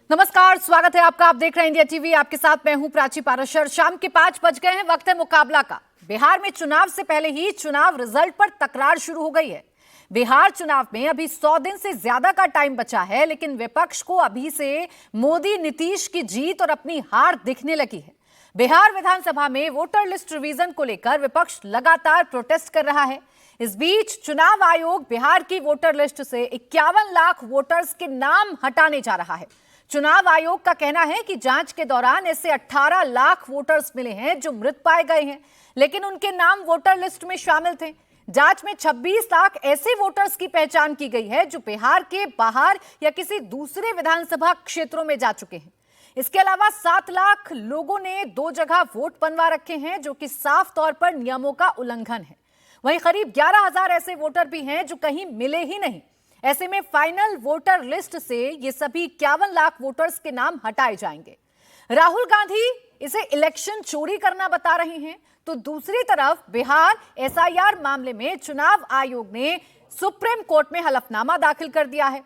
नमस्कार, स्वागत है आपका। आप देख रहे हैं इंडिया टीवी। आपके साथ मैं हूं प्राची पाराशर। शाम के 5 बज गए हैं, वक्त है मुकाबला का। बिहार में चुनाव से पहले ही चुनाव रिजल्ट पर तकरार शुरू हो गई है। बिहार चुनाव में अभी 100 दिन से ज्यादा का टाइम बचा है, लेकिन विपक्ष को अभी से मोदी नीतीश की जीत और अपनी हार दिखने लगी है। बिहार विधानसभा में वोटर लिस्ट रिवीजन को लेकर विपक्ष लगातार प्रोटेस्ट कर रहा है। इस बीच चुनाव आयोग बिहार की वोटर लिस्ट से 51 लाख वोटर्स के नाम हटाने जा रहा है। चुनाव आयोग का कहना है कि जांच के दौरान ऐसे 18 लाख वोटर्स मिले हैं जो मृत पाए गए हैं, लेकिन उनके नाम वोटर लिस्ट में शामिल थे। जांच में 26 लाख ऐसे वोटर्स की पहचान की गई है जो बिहार के बाहर या किसी दूसरे विधानसभा क्षेत्रों में जा चुके हैं। इसके अलावा 7 लाख लोगों ने 2 जगह वोट बनवा रखे हैं, जो कि साफ तौर पर नियमों का उल्लंघन है। वहीं करीब 11,000 ऐसे वोटर भी हैं जो कहीं मिले ही नहीं। ऐसे में फाइनल वोटर लिस्ट से ये सभी 51 लाख वोटर्स के नाम हटाए जाएंगे। राहुल गांधी इसे इलेक्शन चोरी करना बता रहे हैं, तो दूसरी तरफ बिहार एसआईआर मामले में चुनाव आयोग ने सुप्रीम कोर्ट में हलफनामा दाखिल कर दिया है।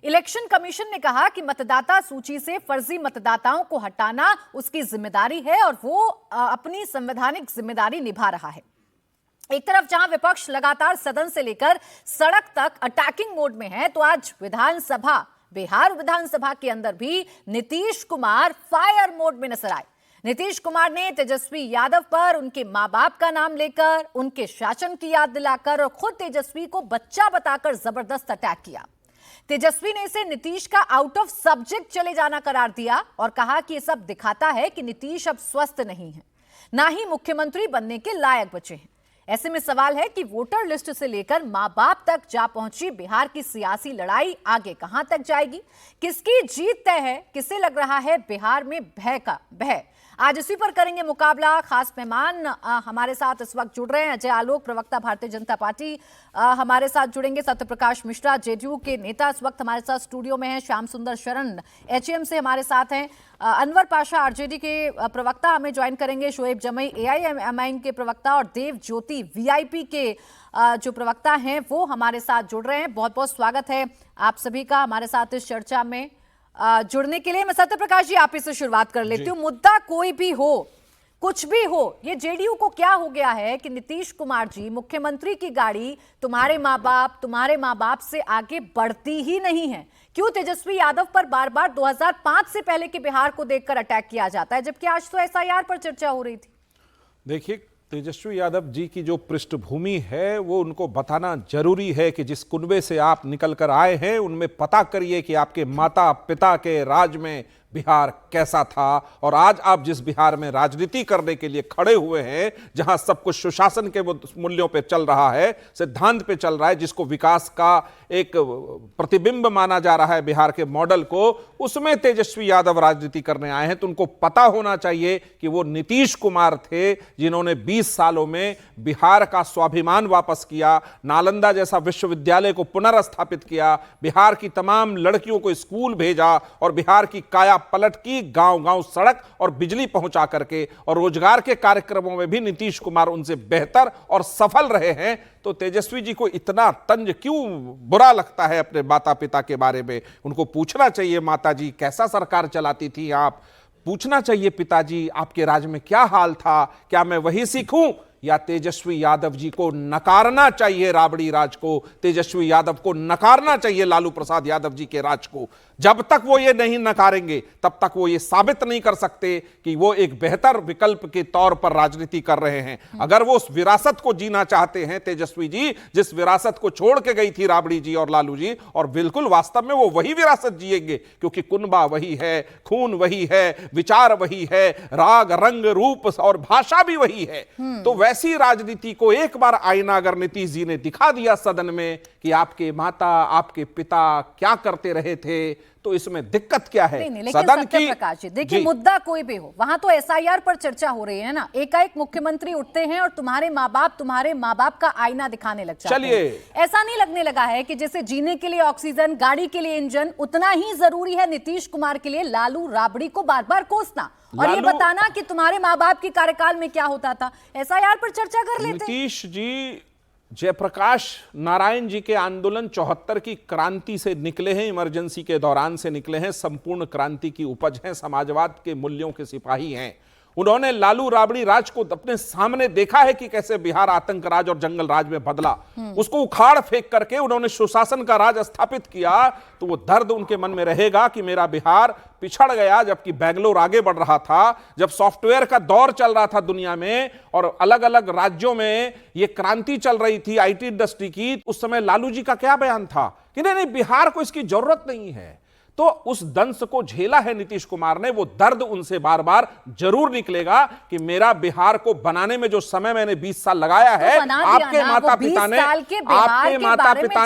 इलेक्शन कमीशन ने कहा कि मतदाता सूची से फर्जी मतदाताओं को हटाना उसकी जिम्मेदारी है और वो अपनी संवैधानिक जिम्मेदारी निभा रहा है। एक तरफ जहां विपक्ष लगातार सदन से लेकर सड़क तक अटैकिंग मोड में है, तो आज बिहार विधानसभा के अंदर भी नीतीश कुमार फायर मोड में नजर आए। नीतीश कुमार ने तेजस्वी यादव पर उनके मां बाप का नाम लेकर, उनके शासन की याद दिलाकर और खुद तेजस्वी को बच्चा बताकर जबरदस्त अटैक किया। तेजस्वी ने इसे नीतीश का आउट ऑफ सब्जेक्ट चले जाना करार दिया और कहा कि यह सब दिखाता है कि नीतीश अब स्वस्थ नहीं है, ना ही मुख्यमंत्री बनने के लायक बचे हैं। ऐसे में सवाल है कि वोटर लिस्ट से लेकर मां बाप तक जा पहुंची बिहार की सियासी लड़ाई आगे कहां तक जाएगी, किसकी जीत तय है, किसे लग रहा है बिहार में भय। आज इसी पर करेंगे मुकाबला। खास मेहमान हमारे साथ इस वक्त जुड़ रहे हैं। अजय आलोक, प्रवक्ता भारतीय जनता पार्टी, हमारे साथ जुड़ेंगे। सत्यप्रकाश मिश्रा, जेडीयू के नेता, इस वक्त हमारे साथ स्टूडियो में हैं। श्याम सुंदर शरण एचएम से हमारे साथ हैं। अनवर पाशा आरजेडी के प्रवक्ता हमें ज्वाइन करेंगे। शोएब जमई एआईएमआईएम के प्रवक्ता और देव ज्योति वीआईपी के जो प्रवक्ता हैं वो हमारे साथ जुड़ रहे हैं। बहुत बहुत स्वागत है आप सभी का हमारे साथ इस चर्चा में जुड़ने के लिए। मैं सत्यप्रकाश जी आप ही से शुरुआत कर लेती हूँ। मुद्दा कोई भी हो, कुछ भी हो, ये जेडीयू को क्या हो गया है कि नीतीश कुमार जी, मुख्यमंत्री की गाड़ी तुम्हारे माँ बाप से आगे बढ़ती ही नहीं है। क्यों तेजस्वी यादव पर बार बार 2005 से पहले के बिहार को देखकर अटैक किया जाता है, जबकि आज तो एसआईआर पर चर्चा हो रही थी। देखिए, तेजस्वी यादव जी की जो पृष्ठभूमि है वो उनको बताना जरूरी है कि जिस कुनबे से आप निकल कर आए हैं उनमें पता करिए कि आपके माता पिता के राज में बिहार कैसा था, और आज आप जिस बिहार में राजनीति करने के लिए खड़े हुए हैं, जहां सब कुछ सुशासन के मूल्यों पे चल रहा है, सिद्धांत पे चल रहा है, जिसको विकास का एक प्रतिबिंब माना जा रहा है बिहार के मॉडल को, उसमें तेजस्वी यादव राजनीति करने आए हैं। तो उनको पता होना चाहिए कि वो नीतीश कुमार थे जिन्होंने 20 सालों में बिहार का स्वाभिमान वापस किया, नालंदा जैसा विश्वविद्यालय को पुनर्स्थापित किया, बिहार की तमाम लड़कियों को स्कूल भेजा और बिहार की काया पलट की, गांव गांव सड़क और बिजली पहुंचा करके, और रोजगार के कार्यक्रमों में भी नीतीश कुमार उनसे बेहतर और सफल रहे हैं। तो तेजस्वी जी को इतना तंज क्यों बुरा लगता है अपने माता पिता के बारे में? उनको पूछना चाहिए, माता जी कैसा सरकार चलाती थी आप? पूछना चाहिए, पिताजी आपके राज में क्या हाल था, क्या मैं वही सीखूं? या तेजस्वी यादव जी को नकारना चाहिए राबड़ी राज को, तेजस्वी यादव को नकारना चाहिए लालू प्रसाद यादव जी के राज को। जब तक वो ये नहीं नकारेंगे तब तक वो ये साबित नहीं कर सकते कि वो एक बेहतर विकल्प के तौर पर राजनीति कर रहे हैं। अगर वो उस विरासत को जीना चाहते हैं तेजस्वी जी, जिस विरासत को छोड़ के गई थी राबड़ी जी और लालू जी, और बिल्कुल वास्तव में वो वही विरासत जिएंगे, क्योंकि कुनबा वही है, खून वही है, विचार वही है, राग रंग रूप और भाषा भी वही है। तो वैसी राजनीति को एक बार आईना अगर नीतीश जी ने दिखा दिया सदन में कि आपके माता आपके पिता क्या करते रहे थे, तो इसमें दिक्कत क्या है? नहीं, सदन की प्रकाश जी देखिए, मुद्दा कोई भी हो, वहां तो एसआईआर पर चर्चा हो रही है ना। एकाएक मुख्यमंत्री उठते हैं और तुम्हारे माँ बाप का आईना दिखाने लग जाते हैं। चलिए, ऐसा नहीं लगने लगा है कि जैसे जीने के लिए ऑक्सीजन, गाड़ी के लिए इंजन, उतना ही जरूरी है नीतीश कुमार के लिए लालू राबड़ी को बार बार कोसना और ये बताना कि तुम्हारे माँ बाप के कार्यकाल में क्या होता था। एसआईआर पर चर्चा कर लेते। नीतीश जी जयप्रकाश नारायण जी के आंदोलन 74 की क्रांति से निकले हैं, इमरजेंसी के दौरान से निकले हैं, संपूर्ण क्रांति की उपज हैं, समाजवाद के मूल्यों के सिपाही हैं। उन्होंने लालू राबड़ी राज को अपने सामने देखा है कि कैसे बिहार आतंक राज और जंगल राज में बदला। उसको उखाड़ फेंक करके उन्होंने सुशासन का राज स्थापित किया, तो वो दर्द उनके मन में रहेगा कि मेरा बिहार पिछड़ गया, जबकि बेंगलोर आगे बढ़ रहा था, जब सॉफ्टवेयर का दौर चल रहा था दुनिया में और अलग अलग राज्यों में ये क्रांति चल रही थी आईटी इंडस्ट्री की। उस समय लालू जी का क्या बयान था कि नहीं, बिहार को इसकी जरूरत नहीं है। तो उस दंश को झेला है नीतीश कुमार ने, वो दर्द उनसे बार बार जरूर निकलेगा कि मेरा बिहार को बनाने में जो समय मैंने 20 साल लगाया है, आपके माता पिता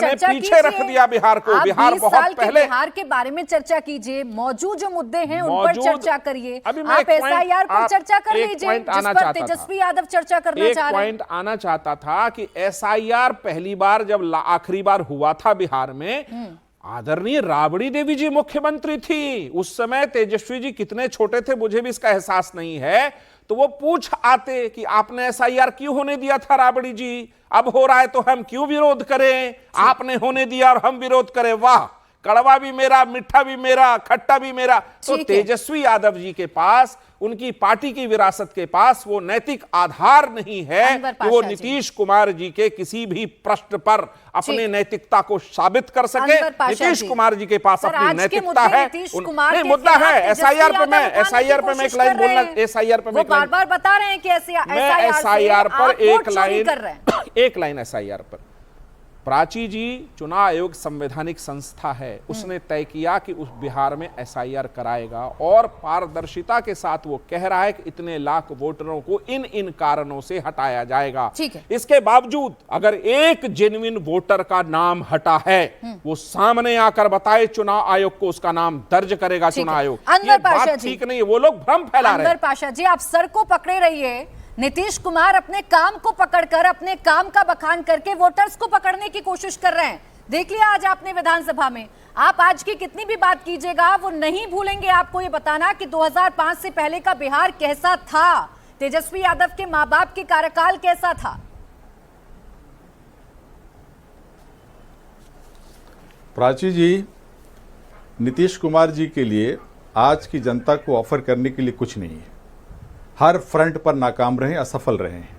ने पीछे रख दिया बिहार को। बिहार बहुत पहले। बिहार के बारे में चर्चा कीजिए, मौजूद जो मुद्दे हैं उन पर चर्चा करिए। आप एसआईआर पर चर्चा कर लीजिए, जिस पर तेजस्वी यादव चर्चा करना चाह रहे हैं। एक पॉइंट आना चाहता था कि एसआईआर पहली बार जब आखिरी बार हुआ था बिहार में, आदरणीय राबड़ी देवी जी मुख्यमंत्री थी। उस समय तेजस्वी जी कितने छोटे थे मुझे भी इसका एहसास नहीं है। तो वो पूछ आते कि आपने एसआईआर क्यों होने दिया था राबड़ी जी, अब हो रहा है तो हम क्यों विरोध करें, आपने होने दिया और हम विरोध करें। वाह, कड़वा भी मेरा, मीठा भी मेरा, खट्टा भी मेरा। तो तेजस्वी यादव जी के पास, उनकी पार्टी की विरासत के पास वो नैतिक आधार नहीं है कि वो नीतीश कुमार जी के किसी भी प्रश्न पर अपनी नैतिकता को साबित कर सके। नीतीश कुमार जी के पास अपनी नैतिकता है, नहीं मुद्दा है। एसआईआर पे मैं एक लाइन बोलना, एसआईआर पे मैं बार-बार बता रहे हैं कि एसआईआर पर एक लाइन एसआईआर पर। प्राची जी, चुनाव आयोग संवैधानिक संस्था है, उसने तय किया कि उस बिहार में एसआईआर कराएगा और पारदर्शिता के साथ वो कह रहा है कि इतने लाख वोटरों को इन कारणों से हटाया जाएगा। इसके बावजूद अगर एक जेन्युइन वोटर का नाम हटा है, वो सामने आकर बताए, चुनाव आयोग को उसका नाम दर्ज करेगा चुनाव आयोग। ये बात ठीक नहीं है, वो लोग भ्रम फैला रहे हैं। पाशा जी, आप सर को पकड़े रहिए। नीतीश कुमार अपने काम को पकड़कर, अपने काम का बखान करके वोटर्स को पकड़ने की कोशिश कर रहे हैं। देख लिया आज आपने विधानसभा में, आप आज की कितनी भी बात कीजिएगा, वो नहीं भूलेंगे आपको ये बताना कि 2005 से पहले का बिहार कैसा था, तेजस्वी यादव के मां बाप के कार्यकाल कैसा था। प्राची जी, नीतीश कुमार जी के लिए आज की जनता को ऑफर करने के लिए कुछ नहीं है। हर फ्रंट पर नाकाम रहे, असफल रहे हैं।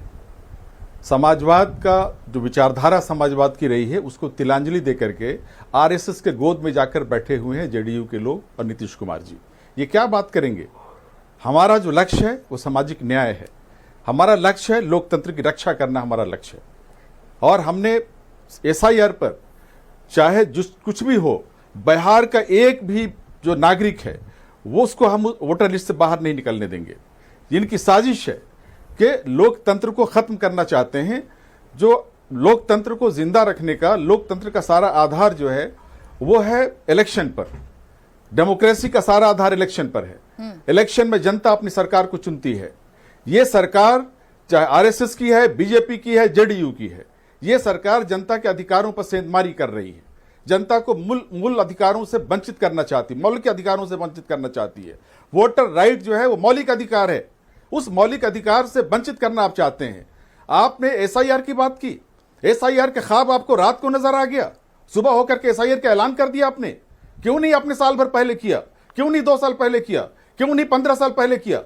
समाजवाद का जो विचारधारा समाजवाद की रही है, उसको तिलांजलि देकर के आरएसएस के गोद में जाकर बैठे हुए हैं जेडीयू के लोग और नीतीश कुमार जी। ये क्या बात करेंगे? हमारा जो लक्ष्य है वो सामाजिक न्याय है, हमारा लक्ष्य है लोकतंत्र की रक्षा करना, हमारा लक्ष्य है। और हमने एसआईआर पर चाहे कुछ भी हो, बिहार का एक भी जो नागरिक है वो उसको हम वोटर लिस्ट से बाहर नहीं निकलने देंगे। जिनकी साजिश है कि लोकतंत्र को खत्म करना चाहते हैं, जो लोकतंत्र को जिंदा रखने का, लोकतंत्र का सारा आधार जो है वो है इलेक्शन पर। डेमोक्रेसी का सारा आधार इलेक्शन पर है। इलेक्शन में जनता अपनी सरकार को चुनती है। ये सरकार चाहे आरएसएस की है, बीजेपी की है, जेडीयू की है, ये सरकार जनता के अधिकारों पर सेंधमारी कर रही है। जनता को मूल अधिकारों से वंचित करना चाहती, मौलिक अधिकारों से वंचित करना चाहती है। वोटर राइट जो है वो मौलिक अधिकार है, उस मौलिक अधिकार से वंचित करना आप चाहते हैं। आपने एसआईआर की बात की, एसआईआर के ख्वाब आपको रात को नजर आ गया, सुबह होकर के एसआईआर का ऐलान कर दिया आपने। क्यों नहीं आपने साल भर पहले किया? क्यों नहीं 2 साल पहले किया? क्यों नहीं 15 साल पहले किया?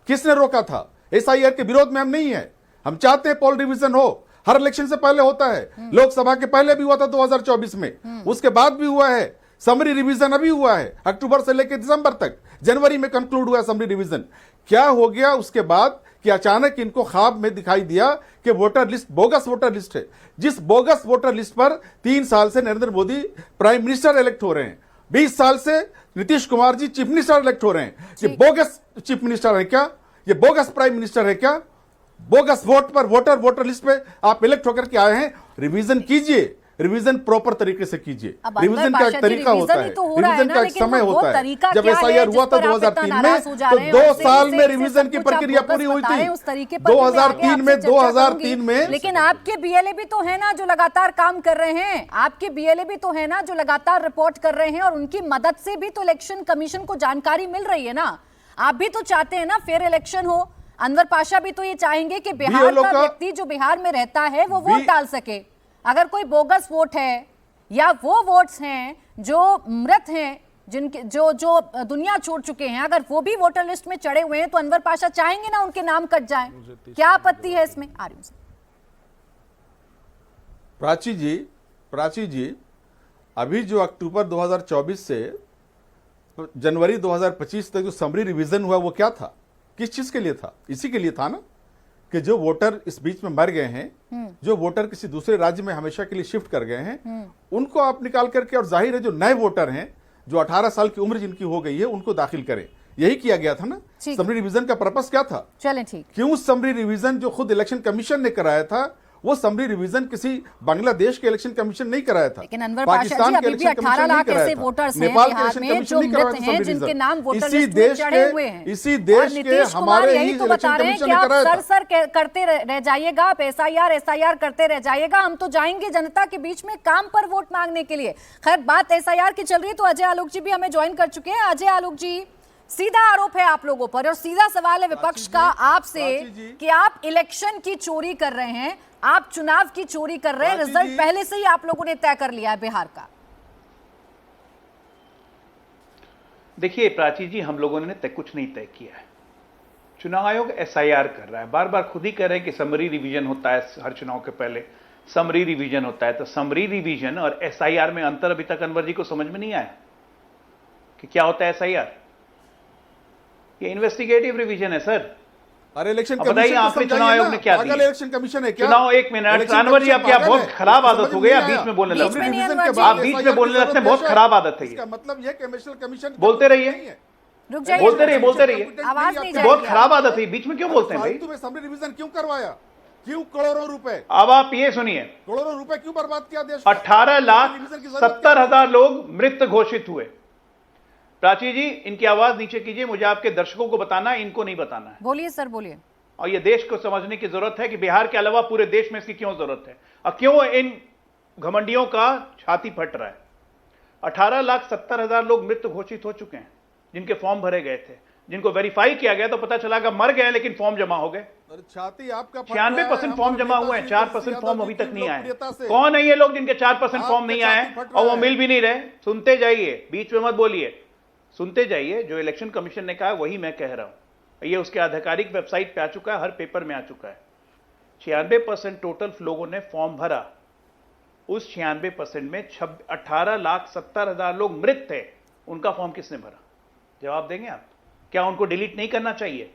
किसने रोका था? एसआईआर के विरोध में हम नहीं है, हम चाहते हैं पोल डिवीजन हो। हर इलेक्शन से पहले होता है, लोकसभा के पहले भी हुआ था 2024 में, उसके बाद भी हुआ है। समरी रिवीजन अभी हुआ है, अक्टूबर से लेकर दिसंबर तक, जनवरी में कंक्लूड हुआ समरी रिवीजन। क्या हो गया उसके बाद कि अचानक इनको ख्वाब में दिखाई दिया कि voter list bogus voter list है। जिस बोगस वोटर लिस्ट पर 3 साल से Narendra Modi prime minister elect हो रहे हैं, 20 साल से Nitish Kumar ji chief minister elect हो रहे हैं। ये बोगस चीफ मिनिस्टर है क्या? ये बोगस प्राइम मिनिस्टर है क्या? बोगस वोट पर वोटर लिस्ट पे आप इलेक्ट होकर के आए हैं। रिवीजन कीजिए, रिवीजन प्रॉपर तरीके से कीजिए। रिवीजन का एक तरीका होता है, रिवीजन का एक समय होता है। जब एसआईआर हुआ था 2003 में, तो 2 साल में रिवीजन की प्रक्रिया पूरी हुई थी। 2003 में लेकिन आपके बीएलए भी तो है ना जो लगातार काम कर रहे हैं, आपके बीएलए भी तो है ना जो लगातार रिपोर्ट कर रहे हैं, और उनकी मदद से भी तो इलेक्शन कमीशन को जानकारी मिल रही है ना। आप भी तो चाहते हैं ना फेयर इलेक्शन हो, अनवर पाशा भी तो ये चाहेंगे कि बिहार लोग का का- व्यक्ति जो बिहार में रहता है वो वोट डाल सके। अगर कोई बोगस वोट है या वो वोट्स हैं जो मृत हैं, जिनके जो जो दुनिया छोड़ चुके हैं, अगर वो भी वोटर लिस्ट में चढ़े हुए हैं तो अनवर पाशा चाहेंगे ना उनके नाम कट जाएं। क्या आपत्ति है इसमें? आ रही हूं। प्राची जी, अभी जो अक्टूबर 2024 से जनवरी 2025 तक जो समरी रिवीजन हुआ वो क्या था, किस चीज के लिए था? इसी के लिए था ना कि जो वोटर इस बीच में मर गए हैं, जो वोटर किसी दूसरे राज्य में हमेशा के लिए शिफ्ट कर गए हैं, उनको आप निकाल करके, और जाहिर है जो नए वोटर हैं जो 18 साल की उम्र जिनकी हो गई है उनको दाखिल करें। यही किया गया था ना। समरी रिवीजन का पर्पस क्या था? चलें ठीक। क्यों समरी रिवीजन जो खुद इलेक्शन कमीशन ने कराया था, वो समरी रिवीजन किसी बांग्लादेश के इलेक्शन कमीशन नहीं कराया था, लेकिन अनवर पाशा जी अभी भी 18 लाख ऐसे वोटर्स हैं बिहार में जो मृत हैं, जिनके नाम वोटर लिस्ट में चढ़े हुए हैं। इसी देश के हमारे यही तो बता रहे हैं कि आप सर करते रह जाइएगा, आप एसआईआर करते रह जाइएगा, हम तो जाएंगे जनता के बीच में काम पर वोट मांगने के लिए। खैर, बात एसआईआर की चल रही है तो अजय आलोक जी भी हमें ज्वाइन कर चुके हैं। अजय आलोक जी, सीधा आरोप है आप लोगों पर और सीधा सवाल है विपक्ष का आपसे कि आप इलेक्शन की चोरी कर रहे हैं, आप चुनाव की चोरी कर रहे हैं। रिजल्ट पहले से ही आप लोगों ने तय कर लिया है बिहार का। देखिए प्राची जी, हम लोगों ने कुछ नहीं तय किया है। चुनाव आयोग एसआईआर कर रहा है, बार बार खुद ही कह रहे हैं कि समरी रिवीजन होता है हर चुनाव के पहले, समरी रिवीजन होता है। तो समरी रिवीजन और एसआईआर में अंतर अभी तक अनवर जी को समझ में नहीं आया कि क्या होता है एसआईआर। ये इन्वेस्टिगेटिव रिवीजन है सर। अरे इलेक्शन बताइए आखिरी चुनाव आयोग ने क्या दिया? इलेक्शन कमीशन है क्या? चुनाव, एक मिनट अनवर जी, आपकी बहुत खराब आदत हो गई, आप बीच में बोलने लगते हैं। आप बीच में बोलने लगते हैं, बहुत खराब आदत है ये। मतलब यह इलेक्शन कमीशन बोलते रहिए, रुक जाइए, बोलते रहिए, आवाज नहीं बहुत जाएगी। खराब आदत है, बीच में क्यों बोलते हैं भाई? तुम्हें समरी रिवीजन क्यों करवाया? क्यों करोड़ों रुपए? अब आप ये सुनिए, करोड़ों रुपए क्यों बर्बाद किया देश का? 18,70,000 लोग मृत घोषित हुए। प्राची जी, इनकी आवाज नीचे कीजिए, मुझे आपके दर्शकों को बताना है, इनको नहीं बताना है। बोलिए सर, बोलिए। और ये देश को समझने की जरूरत है कि बिहार के अलावा पूरे देश में इसकी क्यों जरूरत है और क्यों इन घमंडियों का छाती फट रहा है। 18,70,000 लोग मृत घोषित हो चुके हैं, जिनके फॉर्म भरे गए थे, जिनको वेरीफाई किया गया तो पता चला कि मर गए लेकिन फॉर्म जमा हो गए। छाती आपका 96% फॉर्म जमा हुए हैं, 4% फॉर्म अभी तक नहीं आए। कौन है ये लोग जिनके 4% फॉर्म नहीं आए और वो मिल भी नहीं रहे? सुनते जाइए, बीच में मत बोलिए, सुनते जाइए। जो इलेक्शन कमीशन ने कहा वही मैं कह रहा हूं, ये उसके आधिकारिक वेबसाइट पे आ चुका है, हर पेपर में आ चुका है। 96% टोटल लोगों ने फॉर्म भरा। उस 96% में 18,70,000 लोग मृत थे, उनका फॉर्म किसने भरा? जवाब देंगे आप? क्या उनको डिलीट नहीं करना चाहिए?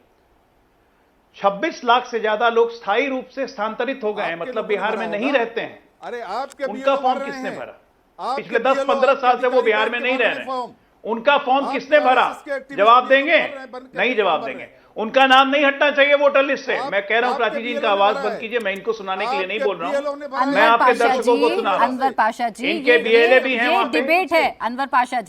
26 लाख से ज्यादा लोग स्थायी रूप से स्थानांतरित हो गए हैं, मतलब बिहार में नहीं रहते हैं। अरे आपके उनका फॉर्म किसने भरा? पिछले 10-15 साल से वो बिहार में नहीं रह रहे, उनका फॉर्म किसने भरा? जवाब देंगे? नहीं जवाब देंगे। उनका नाम नहीं हटना चाहिए वोटर लिस्ट से। मैं कह रहा हूं प्राची जी, इनका आवाज बंद कीजिए, मैं इनको सुनाने के लिए नहीं बोल रहा हूं, मैं आपके दर्शकों को सुना रहा हूं। अनवर पाशा जी, इनके बीएलए भी हैं वहां पे। डिबेट है अनवर पाशा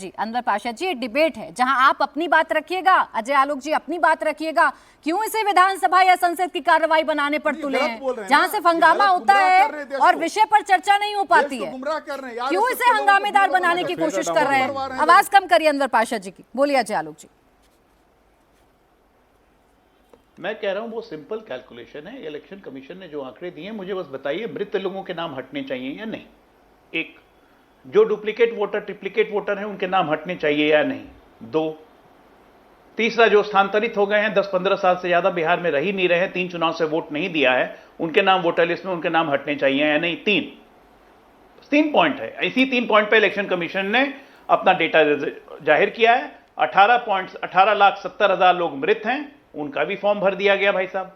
जी, ये डिबेट है जहां आप अपनी बात रखिएगा, अजय आलोक जी अपनी बात रखिएगा। क्यों इसे विधानसभा या संसद की कार्रवाई बनाने पर तुले हैं, जहां से हंगामा होता है और विषय पर चर्चा नहीं हो पाती है? क्यों इसे हंगामेदार बनाने की कोशिश कर रहे हैं? आवाज कम करिए अनवर पाशा जी की। बोलिए अजय आलोक जी। मैं कह रहा हूं वो सिंपल कैलकुलेशन है। इलेक्शन कमीशन ने जो आंकड़े दिए, मुझे बस बताइए मृत लोगों के नाम हटने चाहिए या नहीं। एक, जो डुप्लीकेट वोटर ट्रिप्लीकेट वोटर हैं उनके नाम हटने चाहिए या नहीं। 2, तीसरा, जो स्थानांतरित हो गए हैं 10-15 साल से ज्यादा बिहार में रह ही नहीं रहे, 3 चुनाव से वोट नहीं दिया है, उनके नाम वोटर लिस्ट में, उनके नाम हटने चाहिए या नहीं। 3 पॉइंट है। इसी 3 पॉइंट पे इलेक्शन कमीशन ने अपना डेटा जाहिर किया है। 18,70,000 लोग मृत हैं, उनका भी फॉर्म भर दिया गया भाई साहब।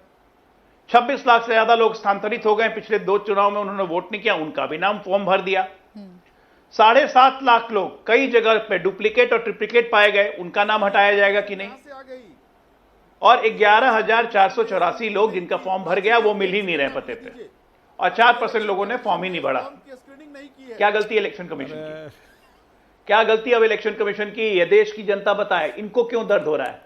26 लाख से ज्यादा लोग स्थानांतरित हो गए, पिछले 2 चुनाव में उन्होंने वोट नहीं किया, उनका भी नाम फॉर्म भर दिया। 7.5 लाख लोग कई जगह पे डुप्लीकेट और ट्रिप्लीकेट पाए गए, उनका नाम हटाया जाएगा कि नहीं? और 11,484 लोग जिनका फॉर्म भर गया वो मिल ही नहीं रहे पते पे, और 4% लोगों ने फॉर्म ही नहीं भरा। क्या गलती है इलेक्शन कमीशन की? क्या गलती अब इलेक्शन कमीशन की? ये देश की जनता बताए, इनको क्यों दर्द हो रहा है?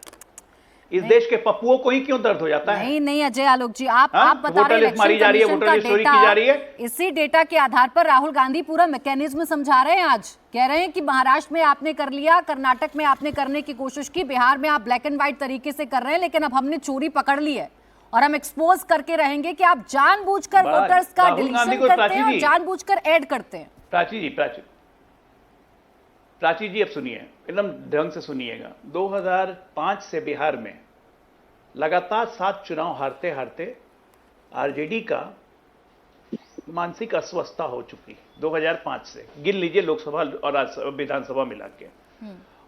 इस देश के पप्पुओं को ही क्यों दर्द हो जाता है? नहीं अजय आलोक जी, आप बता रहे हैं मारी जा रही है, वोटर लिस्ट चोरी की जा रही है। इसी डेटा के आधार पर राहुल गांधी पूरा मैकेनिज्म समझा रहे हैं। आज कह रहे हैं कि महाराष्ट्र में आपने कर लिया, कर्नाटक में आपने करने की कोशिश की, बिहार में आप ब्लैक एंड व्हाइट तरीके से कर रहे हैं, लेकिन अब हमने चोरी पकड़ ली है। और हम एक्सपोज करके रहेंगे कि आप जानबूझकर बस, वोटर्स का राहुल गांधी डिलीशन को करते प्राची हैं और जी। जानबूझकर ऐड करते हैं। प्राची जी अब सुनिए, एकदम ढंग से सुनिएगा। 2005 से बिहार में लगातार 7 चुनाव हारते हारते आरजेडी का मानसिक अस्वस्थता हो चुकी 2005 से, गिन लीजिए लोकसभा और विधानसभा मिला के।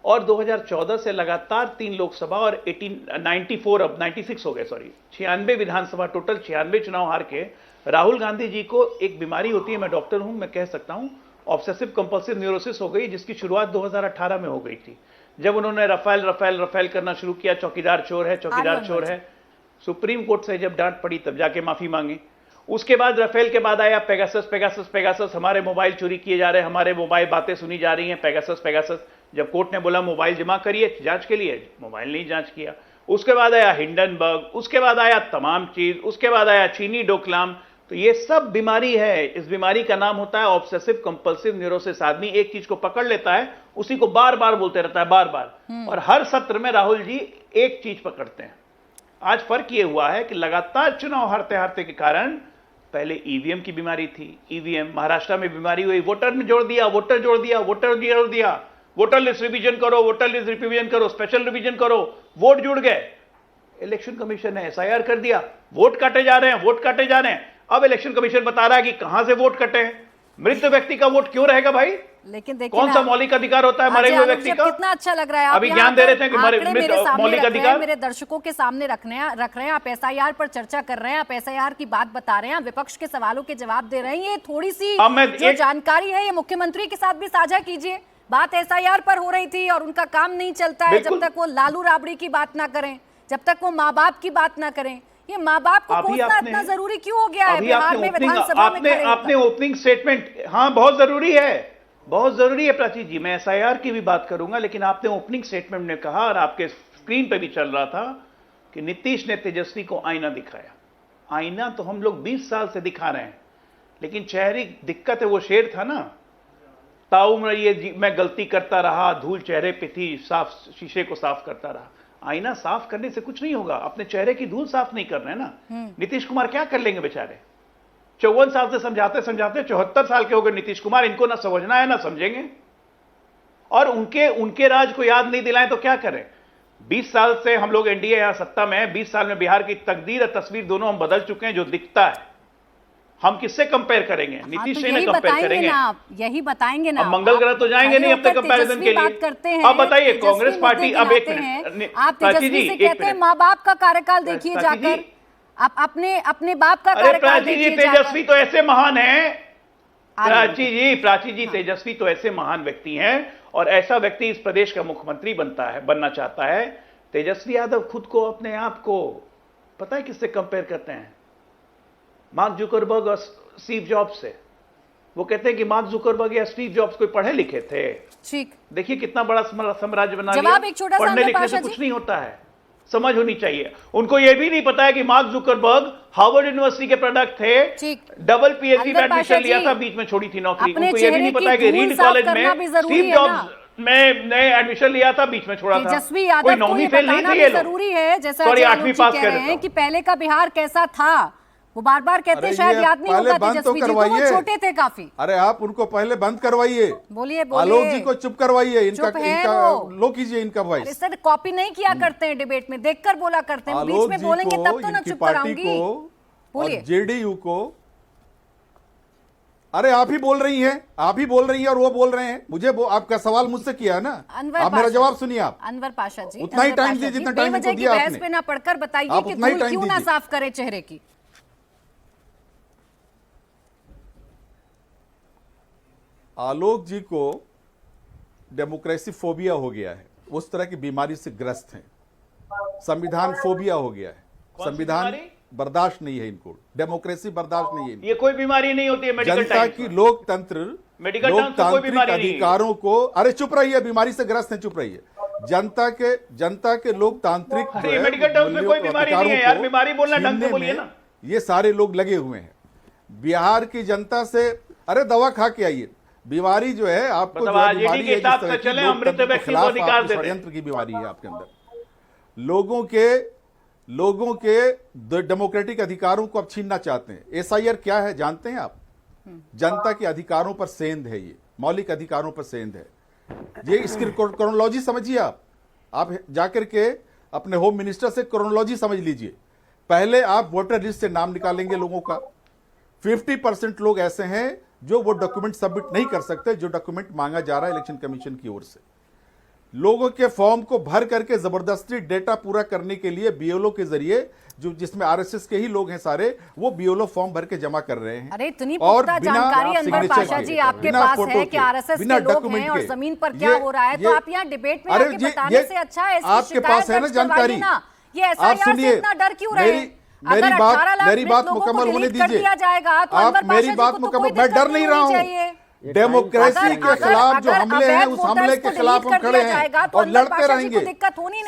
और 2014 से लगातार 3 लोकसभा और 94 अब 96 हो गए, सॉरी 96 विधानसभा, टोटल 96 चुनाव हार के राहुल गांधी जी को एक बीमारी होती है, मैं डॉक्टर हूं, मैं कह सकता हूं, ऑब्सेसिव कंपल्सिव न्यूरोसिस हो गई, जिसकी शुरुआत 2018 में हो गई थी, जब उन्होंने रफेल करना शुरू किया। चौकीदार चोर है, चौकीदार चोर है। सुप्रीम कोर्ट से जब डांट पड़ी तब जाके माफी मांगी। उसके बाद रफेल के बाद आया पेगासस, हमारे मोबाइल चोरी किए जा रहे हैं, हमारे मोबाइल बातें सुनी जा रही हैं, पेगासस। जब कोर्ट ने बोला मोबाइल जमा करिए जांच के लिए, मोबाइल नहीं जांच किया। उसके बाद आया हिंडनबर्ग, उसके बाद आया तमाम चीज, उसके बाद आया चीनी डोकलाम। तो ये सब बीमारी है। इस बीमारी का नाम होता है ऑब्सेसिव कंपल्सिव न्यूरोसिस। आदमी एक चीज को पकड़ लेता है, उसी को बार बार बोलते रहता है, बार बार। और हर सत्र में राहुल जी एक चीज पकड़ते हैं। आज फर्क ये हुआ है कि लगातार चुनाव हारते हारते के कारण, पहले ईवीएम की बीमारी थी, ईवीएम, महाराष्ट्र में बीमारी हुई, वोटर में जोड़ दिया, वोटर लिस्ट रिवीजन करो, स्पेशल रिवीजन करो, वोट जुड़ गए। इलेक्शन कमीशन ने एसआईआर कर दिया, वोट काटे जा रहे हैं। अब इलेक्शन कमीशन बता रहा है कि कहां से वोट कटे हैं। मृत व्यक्ति का वोट क्यों रहेगा भाई? लेकिन देखिए कौन सा मौलिक अधिकार होता है मरे हुए व्यक्ति का? कितना अच्छा लग रहा है, आप अभी यहाँ ज्ञान दे पर रहे थे कि आंकड़े मेरे सामने मौलिक रख रहे हैं, अधिकार, मेरे दर्शकों के सामने रख रहे हैं। आप एसआईआर पर चर्चा कर रहे हैं, आप एसआईआर की बात बता रहे हैं, विपक्ष के सवालों के जवाब दे रहे हैं। ये थोड़ी सी जो जानकारी है ये मुख्यमंत्री के साथ भी साझा कीजिए। बात एसआईआर पर हो रही थी और उनका काम नहीं चलता है जब तक वो लालू राबड़ी की बात ना करें, जब तक वो माँ बाप की बात ना करें। ये माँ बाप को कोसना इतना जरूरी क्यों हो गया है बिहार में, विधानसभा में खड़े होकर? आपने ओपनिंग स्टेटमेंट, हाँ बहुत जरूरी है प्राची जी, मैं एसआईआर की भी बात करूंगा, लेकिन आपने ओपनिंग स्टेटमेंट में कहा, और आपके स्क्रीन पे भी चल रहा था, कि नीतीश ने तेजस्वी को आईना दिखाया। आईना तो हम लोग 20 साल से दिखा रहे हैं, लेकिन चेहरे दिक्कत है, वो शेर था ना, ताउम्र ये मैं गलती करता रहा, धूल चेहरे पे थी, साफ शीशे को साफ करता रहा। आईना साफ करने से कुछ नहीं होगा, अपने चेहरे की धूल साफ नहीं कर रहे हैं ना। नीतीश कुमार क्या कर लेंगे बेचारे? 54 साल से समझाते 74 साल के हो गए नीतीश कुमार, इनको ना समझना है ना समझेंगे। और उनके राज को याद नहीं दिलाएं तो क्या करें? 20 साल से हम लोग एनडीए यहां सत्ता में है, 20 साल में बिहार की तकदीर और तस्वीर दोनों हम बदल चुके हैं, जो दिखता है। हम किससे कंपेयर करेंगे? नीतीश से ना कंपेयर करेंगे, यही बताएंगे ना। अब मंगल ग्रह तो जाएंगे नहीं अब तक कंपैरिजन के लिए। अब बताइए कांग्रेस पार्टी, अब एक मिनट, आप तेजस्वी से कहते हैं माँ बाप का कार्यकाल देखिए जाकर, आप अपने बाप का कार्यकाल देखिए। तेजस्वी तो ऐसे महान है, प्राची जी तेजस्वी तो ऐसे महान व्यक्ति हैं, और ऐसा व्यक्ति इस प्रदेश का मुख्यमंत्री बनना चाहता है। तेजस्वी यादव खुद को, अपने आप को पता है किससे कंपेयर करते हैं? मार्क जुकरबर्ग और स्टीव जॉब्स से। वो कहते हैं कि मार्क जुकरबर्ग या स्टीव जॉब्स कोई पढ़े लिखे थे। ठीक, देखिए कितना बड़ा साम्राज्य बना लिया। एक छोटा पढ़ने लिखने से कुछ नहीं होता है, समझ होनी चाहिए। उनको यह भी नहीं पता है कि मार्क जुकरबर्ग हार्वर्ड यूनिवर्सिटी के प्रोडक्ट थे, डबल पीएचडी में एडमिशन लिया था, बीच में छोड़ी थी नौकरी। उनको यह भी नहीं पता है कि रीड कॉलेज में स्टीव जॉब्स ने एडमिशन लिया था, बीच में छोड़ा था। तेजस्वी यादव को ये बताना भी जरूरी है, जैसा 8वीं पास कह रहे हैं कि पहले का बिहार कैसा था। वो बार बार कहते हैं शायद याद नहीं होगा तेजस्वी जी को, वो छोटे थे काफी। अरे आप उनको पहले बंद करवाइए, बोलिए आलोक जी को चुप करवाइए, इनका लो कीजिए इनका वॉइस। सर कॉपी नहीं किया करते हैं डिबेट में, देखकर बोला करते हैं, बीच में बोलेंगे तब तो ना चुप कराऊंगी। बोलिए जेडीयू को। अरे आप ही बोल रही हैं और वो बोल रहे हैं। मुझे आपका सवाल मुझसे किया है ना, आप मेरा जवाब सुनिए। आप अनवर पाशा जी, उतना ही टाइम दीजिए जितना टाइम इनको दिया आपने। बहस पे ना पढ़कर बताइए कि धूल क्यों ना साफ करे चेहरे की। आलोक जी को डेमोक्रेसी फोबिया हो गया है, उस तरह की बीमारी से ग्रस्त हैं। संविधान फोबिया हो गया है, संविधान बर्दाश्त नहीं है इनको, डेमोक्रेसी बर्दाश्त नहीं है। ये कोई बीमारी नहीं होती है मेडिकल जनता की लोकतांत्रिक अधिकारों को, अरे चुप रहिए, बीमारी से ग्रस्त हैं, चुप रहिए। जनता के लोकतांत्रिक मेडिकल टर्म्स में कोई बीमारी नहीं है यार, बीमारी बोलना ढंग से बोलिए ना। ये सारे लोग लगे हुए हैं बिहार की जनता से। अरे दवा खा के आइए, बीमारी जो है आपको जो बीमारी है, षड्यंत्र की बीमारी है आपके अंदर। लोगों के लोगों के डेमोक्रेटिक अधिकारों को अब छीनना चाहते हैं। एसआईआर क्या है जानते हैं आप? जनता के अधिकारों पर सेंध है, ये मौलिक अधिकारों पर सेंध है। ये इसकी क्रोनोलॉजी समझिए। आप जाकर के अपने होम मिनिस्टर से क्रोनोलॉजी समझ लीजिए। पहले आप वोटर लिस्ट से नाम निकालेंगे लोगों का। 50% लोग ऐसे हैं जो वो डॉक्यूमेंट सबमिट नहीं कर सकते, जो डॉक्यूमेंट मांगा जा रहा है इलेक्शन कमीशन की ओर से। लोगों के फॉर्म को भर करके जबरदस्ती डेटा पूरा करने के लिए बीएलओ के जरिए, जो जिसमें आरएसएस के ही लोग हैं सारे, वो बीएलओ फॉर्म भर के जमा कर रहे हैं। अरे इतनी पुख्ता जानकारी अनवर पाशा जी आपके पास है कि आरएसएस के लोग हैं और जमीन पर क्या हो रहा है, तो आप यहाँ डिबेट में आके बताने से अच्छा है आपके पास है ना जानकारी। ये एसआईआर से इतना डर क्यों रहे? मेरी बात मुकम्मल होने दीजिए। आप मेरी बात मुकम्मल, मैं डर नहीं रहा हूँ। डेमोक्रेसी के खिलाफ जो हमले हैं, उस हमले के खिलाफ हम खड़े हैं और लड़ते रहेंगे।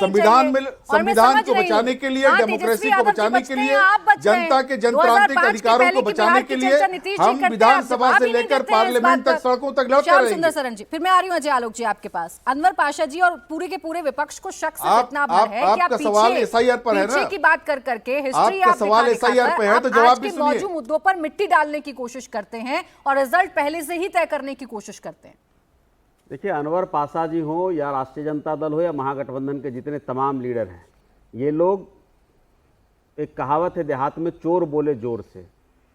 संविधान को बचाने के लिए, डेमोक्रेसी को बचाने के लिए, जनता के जनतांत्रिक अधिकारों को बचाने के लिए हम विधानसभा से लेकर पार्लियामेंट तक, सड़कों तक लड़ते रहेंगे। सुंदर सरन जी, फिर मैं आ रही हूँ अजय आलोक जी आपके पास। अनवर पाशा जी और पूरे के पूरे विपक्ष को शक से इतना भर है कि आप सवाल एसआईआर पर है ना, पीछे की बात कर करके हिस्ट्री आपका सवाल एसआईआर पे है तो जवाब भी सुनिए। मौजूद मुद्दों पर मिट्टी डालने की कोशिश करते हैं और रिजल्ट पहले से ही करने की कोशिश करते हैं। देखिए, अनवर पाशा जी हो या राष्ट्रीय जनता दल हो या महागठबंधन के जितने तमाम लीडर हैं, ये लोग, एक कहावत है देहात में, चोर बोले जोर से।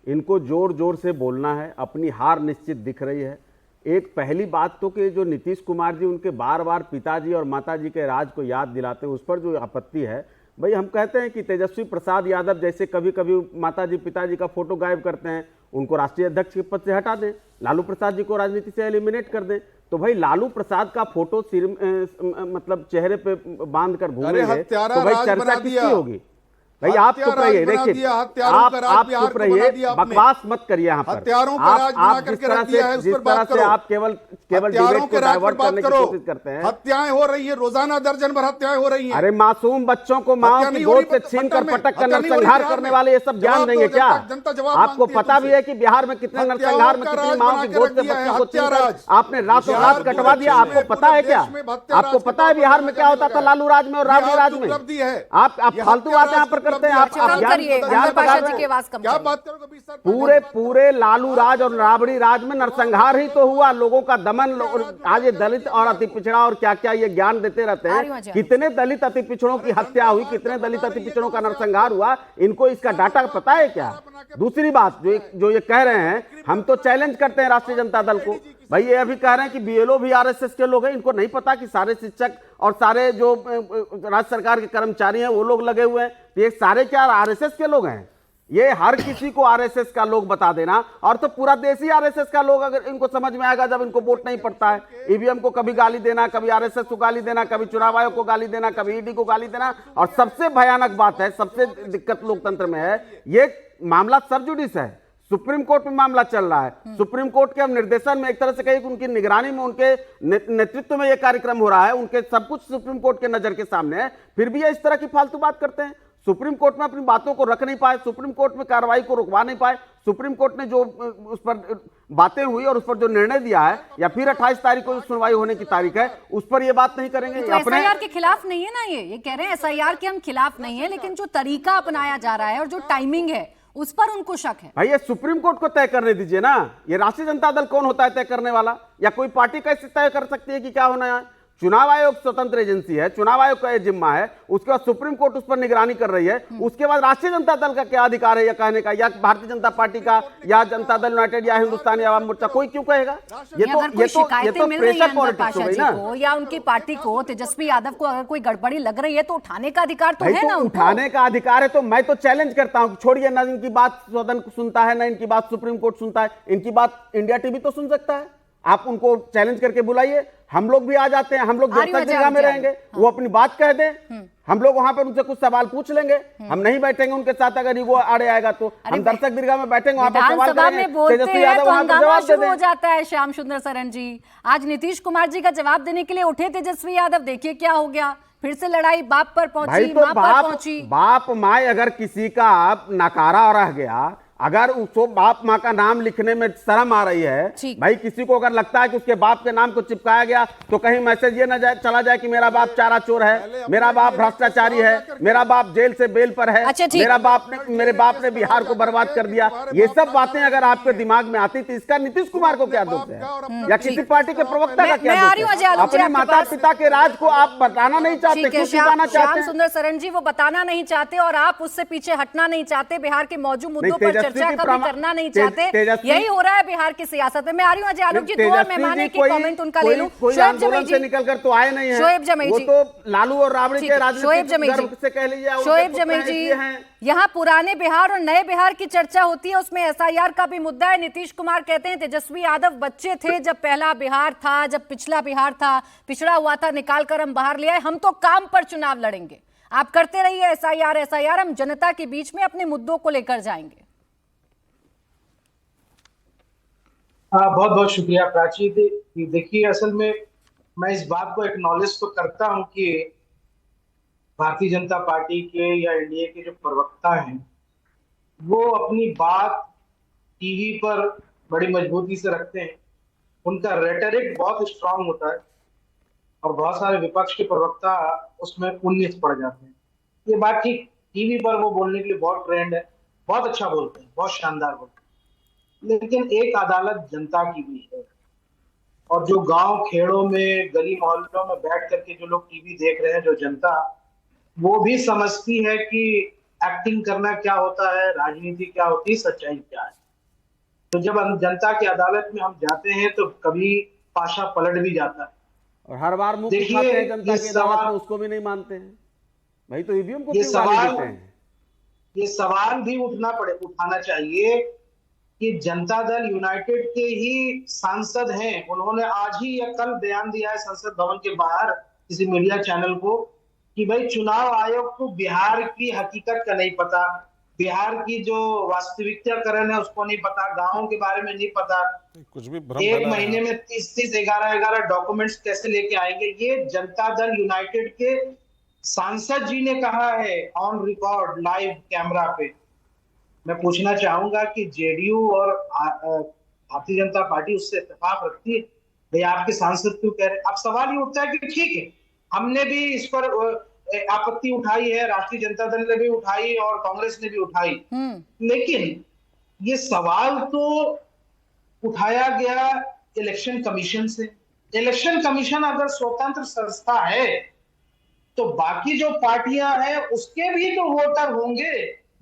इनको जोर जोर से बोलना है, अपनी हार निश्चित दिख रही है। एक पहली बात तो कि जो नीतीश कुमार जी उनके बार बार पिताजी और माताजी के राज को याद दिलाते हैं, उस पर जो आपत्ति है, भाई हम कहते हैं कि तेजस्वी प्रसाद यादव जैसे कभी कभी माताजी पिताजी का फोटो गायब करते हैं, उनको राष्ट्रीय अध्यक्ष के पद से हटा दें, लालू प्रसाद जी को राजनीति से एलिमिनेट कर दें। तो भाई लालू प्रसाद का फोटो सिर मतलब चेहरे पे बांध कर घूमेंगे तो भाई चर्चा किसकी होगी? भाई आप चुप रहिए, देखिए आप चुप रहिए, बकवास मत करिए यहाँ पर। आप जिस तरह से आप केवल डिबेट को डाइवर्ट करने की कोशिश करते हैं। हत्याएं हो रही है, रोजाना दर्जन भर हत्याएं हो रही हैं। अरे मासूम बच्चों को माओ की गोद से छीन कर पटक कर नरसंहार करने वाले ये सब ज्ञान देंगे क्या? आपको पता भी है कि बिहार में कितने नरसंहार में कितनी माओ की गोद से बच्चों को छीन कर आपने रातों रात कटवा दिया। आपको पता है क्या? आपको पता है बिहार में क्या होता था लालू राज में और राबड़ी राज में? आप फालतू बातें यहाँ पर करते हैं। आप पूरे लालू राज और राबड़ी राज में नरसंहार ही तो हुआ, लोगों का दमन। आज ये दलित और अति पिछड़ा और क्या क्या ये ज्ञान देते रहते हैं। कितने दलित अति पिछड़ों की हत्या हुई, कितने दलित अति पिछड़ों का नरसंहार हुआ, इनको इसका डाटा पता है क्या? दूसरी बात जो ये कह रहे हैं, हम तो चैलेंज करते हैं राष्ट्रीय जनता दल को। भाई ये अभी कह रहे हैं कि बीएलओ भी आरएसएस के लोग हैं, इनको नहीं पता कि सारे शिक्षक और सारे जो राज्य सरकार के कर्मचारी हैं वो लोग लगे हुए हैं। तो ये सारे क्या आरएसएस के लोग हैं? ये हर किसी को आरएसएस का लोग बता देना, और तो पूरा देश ही आरएसएस का लोग, अगर इनको समझ में आएगा जब इनको वोट नहीं पड़ता है। ईवीएम को कभी गाली देना, कभी आरएसएस को गाली देना, कभी चुनाव आयोग को गाली देना, कभी ईडी को गाली देना। और सबसे भयानक बात है, सबसे दिक्कत लोकतंत्र में है, ये मामला सब जुडिस है, सुप्रीम कोर्ट में मामला चल रहा है। सुप्रीम कोर्ट के निर्देशन में, एक तरह से कहिए कि उनकी निगरानी में, उनके नेतृत्व में यह कार्यक्रम हो रहा है, उनके सब कुछ सुप्रीम कोर्ट के नजर के सामने है, फिर भी ये इस तरह की फालतू बात करते हैं। सुप्रीम कोर्ट में अपनी बातों को रख नहीं पाए, सुप्रीम कोर्ट में कार्रवाई को रुकवा नहीं पाए, सुप्रीम कोर्ट ने जो उस पर बातें हुई और उस पर जो निर्णय दिया है, या फिर 28 तारीख को सुनवाई होने की तारीख है, उस पर ये बात नहीं करेंगे। तो एसआईआर के खिलाफ नहीं है ना, ये कह रहे हैं एसआईआर के हम खिलाफ नहीं है, लेकिन जो तरीका अपनाया जा रहा है और जो टाइमिंग है उस पर उनको शक है। भाई ये सुप्रीम कोर्ट को तय करने दीजिए ना। ये राष्ट्रीय जनता दल कौन होता है तय करने वाला? या कोई पार्टी कैसे तय कर सकती है कि क्या होना है? चुनाव आयोग स्वतंत्र एजेंसी है, चुनाव आयोग का जिम्मा है, उसके बाद सुप्रीम कोर्ट उस पर निगरानी कर रही है। उसके बाद राष्ट्रीय जनता दल का क्या अधिकार है यह कहने का, या भारतीय जनता पार्टी का, या जनता दल यूनाइटेड, या हिंदुस्तानी आवाम मोर्चा, कोई क्यों कहेगा? ये तो प्रेशर पॉलिटिक्स हो गई ना। या उनकी पार्टी को, तेजस्वी यादव को अगर कोई गड़बड़ी लग रही है तो उठाने का अधिकार तो है ना। उठाने का अधिकार है, तो मैं तो चैलेंज करता हूं, छोड़िए ना इनकी बात सदन सुनता है, ना इनकी बात सुप्रीम कोर्ट सुनता है, इनकी बात इंडिया टीवी तो सुन सकता है। आप उनको चैलेंज करके बुलाइए, हम लोग भी आ जाते हैं, हम लोग जब तक दीर्घा में रहेंगे वो अपनी बात कह दें, हम लोग वहां पर उनसे कुछ सवाल पूछ लेंगे। हम नहीं बैठेंगे उनके साथ, अगर वो आड़े आएगा तो हम दर्शक दीर्घा में बैठेंगे, वहां पर सवाल करेंगे, तेजस्वी यादव वहां पर जवाब दे दें। हो जाता है। श्याम सुंदर सरन जी, आज नीतीश कुमार जी का जवाब देने के लिए उठे तेजस्वी यादव, देखिए क्या हो गया, फिर से लड़ाई बाप पर पहुंची, मां पर पहुंची। बाप माए अगर किसी का नकारा रह गया, अगर उसको बाप माँ का नाम लिखने में शर्म आ रही है, ठीक। भाई किसी को अगर लगता है कि उसके बाप के नाम को चिपकाया गया तो कहीं मैसेज ये ना चला जाए कि मेरा बाप चारा चोर है, मेरा बाप भ्रष्टाचारी है, मेरा बाप जेल से बेल पर है, अच्छा, ठीक। मेरे बाप ने बिहार को बर्बाद कर दिया। ये सब बातें अगर आपके दिमाग में आती तो इसका नीतीश कुमार को क्या दोष है या किसी पार्टी के प्रवक्ता का क्या मैं आ रही हूं दोष अजय है? आलोक जी अपने आपके माता पास। पिता के राज को आप बताना नहीं चाहते, ठीक है, क्यों छिपाना श्याम चाहते हैं? सुंदर सरन जी वो बताना नहीं चाहते और आप उससे पीछे हटना नहीं चाहते, बिहार के मौजूद मुद्दों पर तेजस्वी चर्चा की कभी प्रमा- करना नहीं ते- चाहते। तेजस्वी- यही हो रहा है बिहार की सियासत में। मैं आ रही हूं अजय आलोक जी, दो और तेजस्वी मेहमान जी के कमेंट उनका ले लूं। कोई शोएब आंदोलन जमई से जी, निकल कर तो आए नहीं है, शोएब जमई वो जी। तो लालू और राबड़ी ठीक के है, शोएब राजनीतिक जमई जी। गर्व से कह लीजिए, उनके शोएब पुत्र जमई हैं, जी, इसलिए हैं। यहाँ पुराने बिहार और नए बिहार की चर्चा होती है, उसमें एसआईआर का भी मुद्दा है। नीतीश कुमार कहते हैं तेजस्वी यादव बच्चे थे जब पहला बिहार था, जब पिछला बिहार था, पिछड़ा हुआ था, निकाल कर हम बाहर ले आए, हम तो काम पर चुनाव लड़ेंगे। आप करते रहिए एसआईआर, हम जनता के बीच में अपने मुद्दों को लेकर जाएंगे। बहुत बहुत शुक्रिया प्राची। देखिए, असल में मैं इस बात को एक्नॉलेज तो करता हूं कि भारतीय जनता पार्टी के या एनडीए के जो प्रवक्ता हैं वो अपनी बात टीवी पर बड़ी मजबूती से रखते हैं, उनका रेटरिक बहुत स्ट्रांग होता है और बहुत सारे विपक्ष के प्रवक्ता उसमें 19 पड़ जाते हैं। ये बात ठीक, टीवी पर वो बोलने के लिए बहुत ट्रेंड है, बहुत अच्छा बोलते हैं, बहुत शानदार बोलते हैं, लेकिन एक अदालत जनता की भी है। और जो गांव खेड़ों में, गली मोहल्लों में बैठ करके जो लोग टीवी देख रहे हैं, जो जनता, वो भी समझती है कि एक्टिंग करना क्या होता है, राजनीति क्या होती है, सच्चाई क्या है। तो जब हम जनता की अदालत में हम जाते हैं तो कभी पाशा पलट भी जाता है। और हर बार मुंह देखिए, उठाते हैं जनता ये की अदालत में, सवाल- उसको भी नहीं मानते हैं। भाई तो ईवीएम को ये क्यों गाली सवाल देते हैं? ये सवाल भी उठाना चाहिए कि जनता दल यूनाइटेड के ही सांसद हैं, उन्होंने आज ही या कल बयान दिया है संसद भवन के बाहर किसी मीडिया चैनल को कि भाई चुनाव आयोग को बिहार की हकीकत का नहीं पता, बिहार की जो वास्तविकताकरण है उसको नहीं पता, गांवों के बारे में नहीं पता, कुछ भी भ्रम एक फैला है। महीने में 30-30, 11-11 डॉक्यूमेंट्स कैसे लेके आएंगे। ये जनता दल यूनाइटेड के सांसद जी ने कहा है ऑन रिकॉर्ड, लाइव कैमरा पे। मैं पूछना चाहूंगा कि जेडीयू और भारतीय जनता पार्टी उससे इत्तेफाक रखती है? भाई आपके सांसद क्यों कह रहे हैं? अब सवाल ये उठता है कि ठीक है, हमने भी इस पर आपत्ति उठाई है, राष्ट्रीय जनता दल ने भी उठाई और कांग्रेस ने भी उठाई, लेकिन ये सवाल तो उठाया गया इलेक्शन कमीशन से। इलेक्शन कमीशन अगर स्वतंत्र संस्था है तो बाकी जो पार्टियां हैं उसके भी तो वोटर होंगे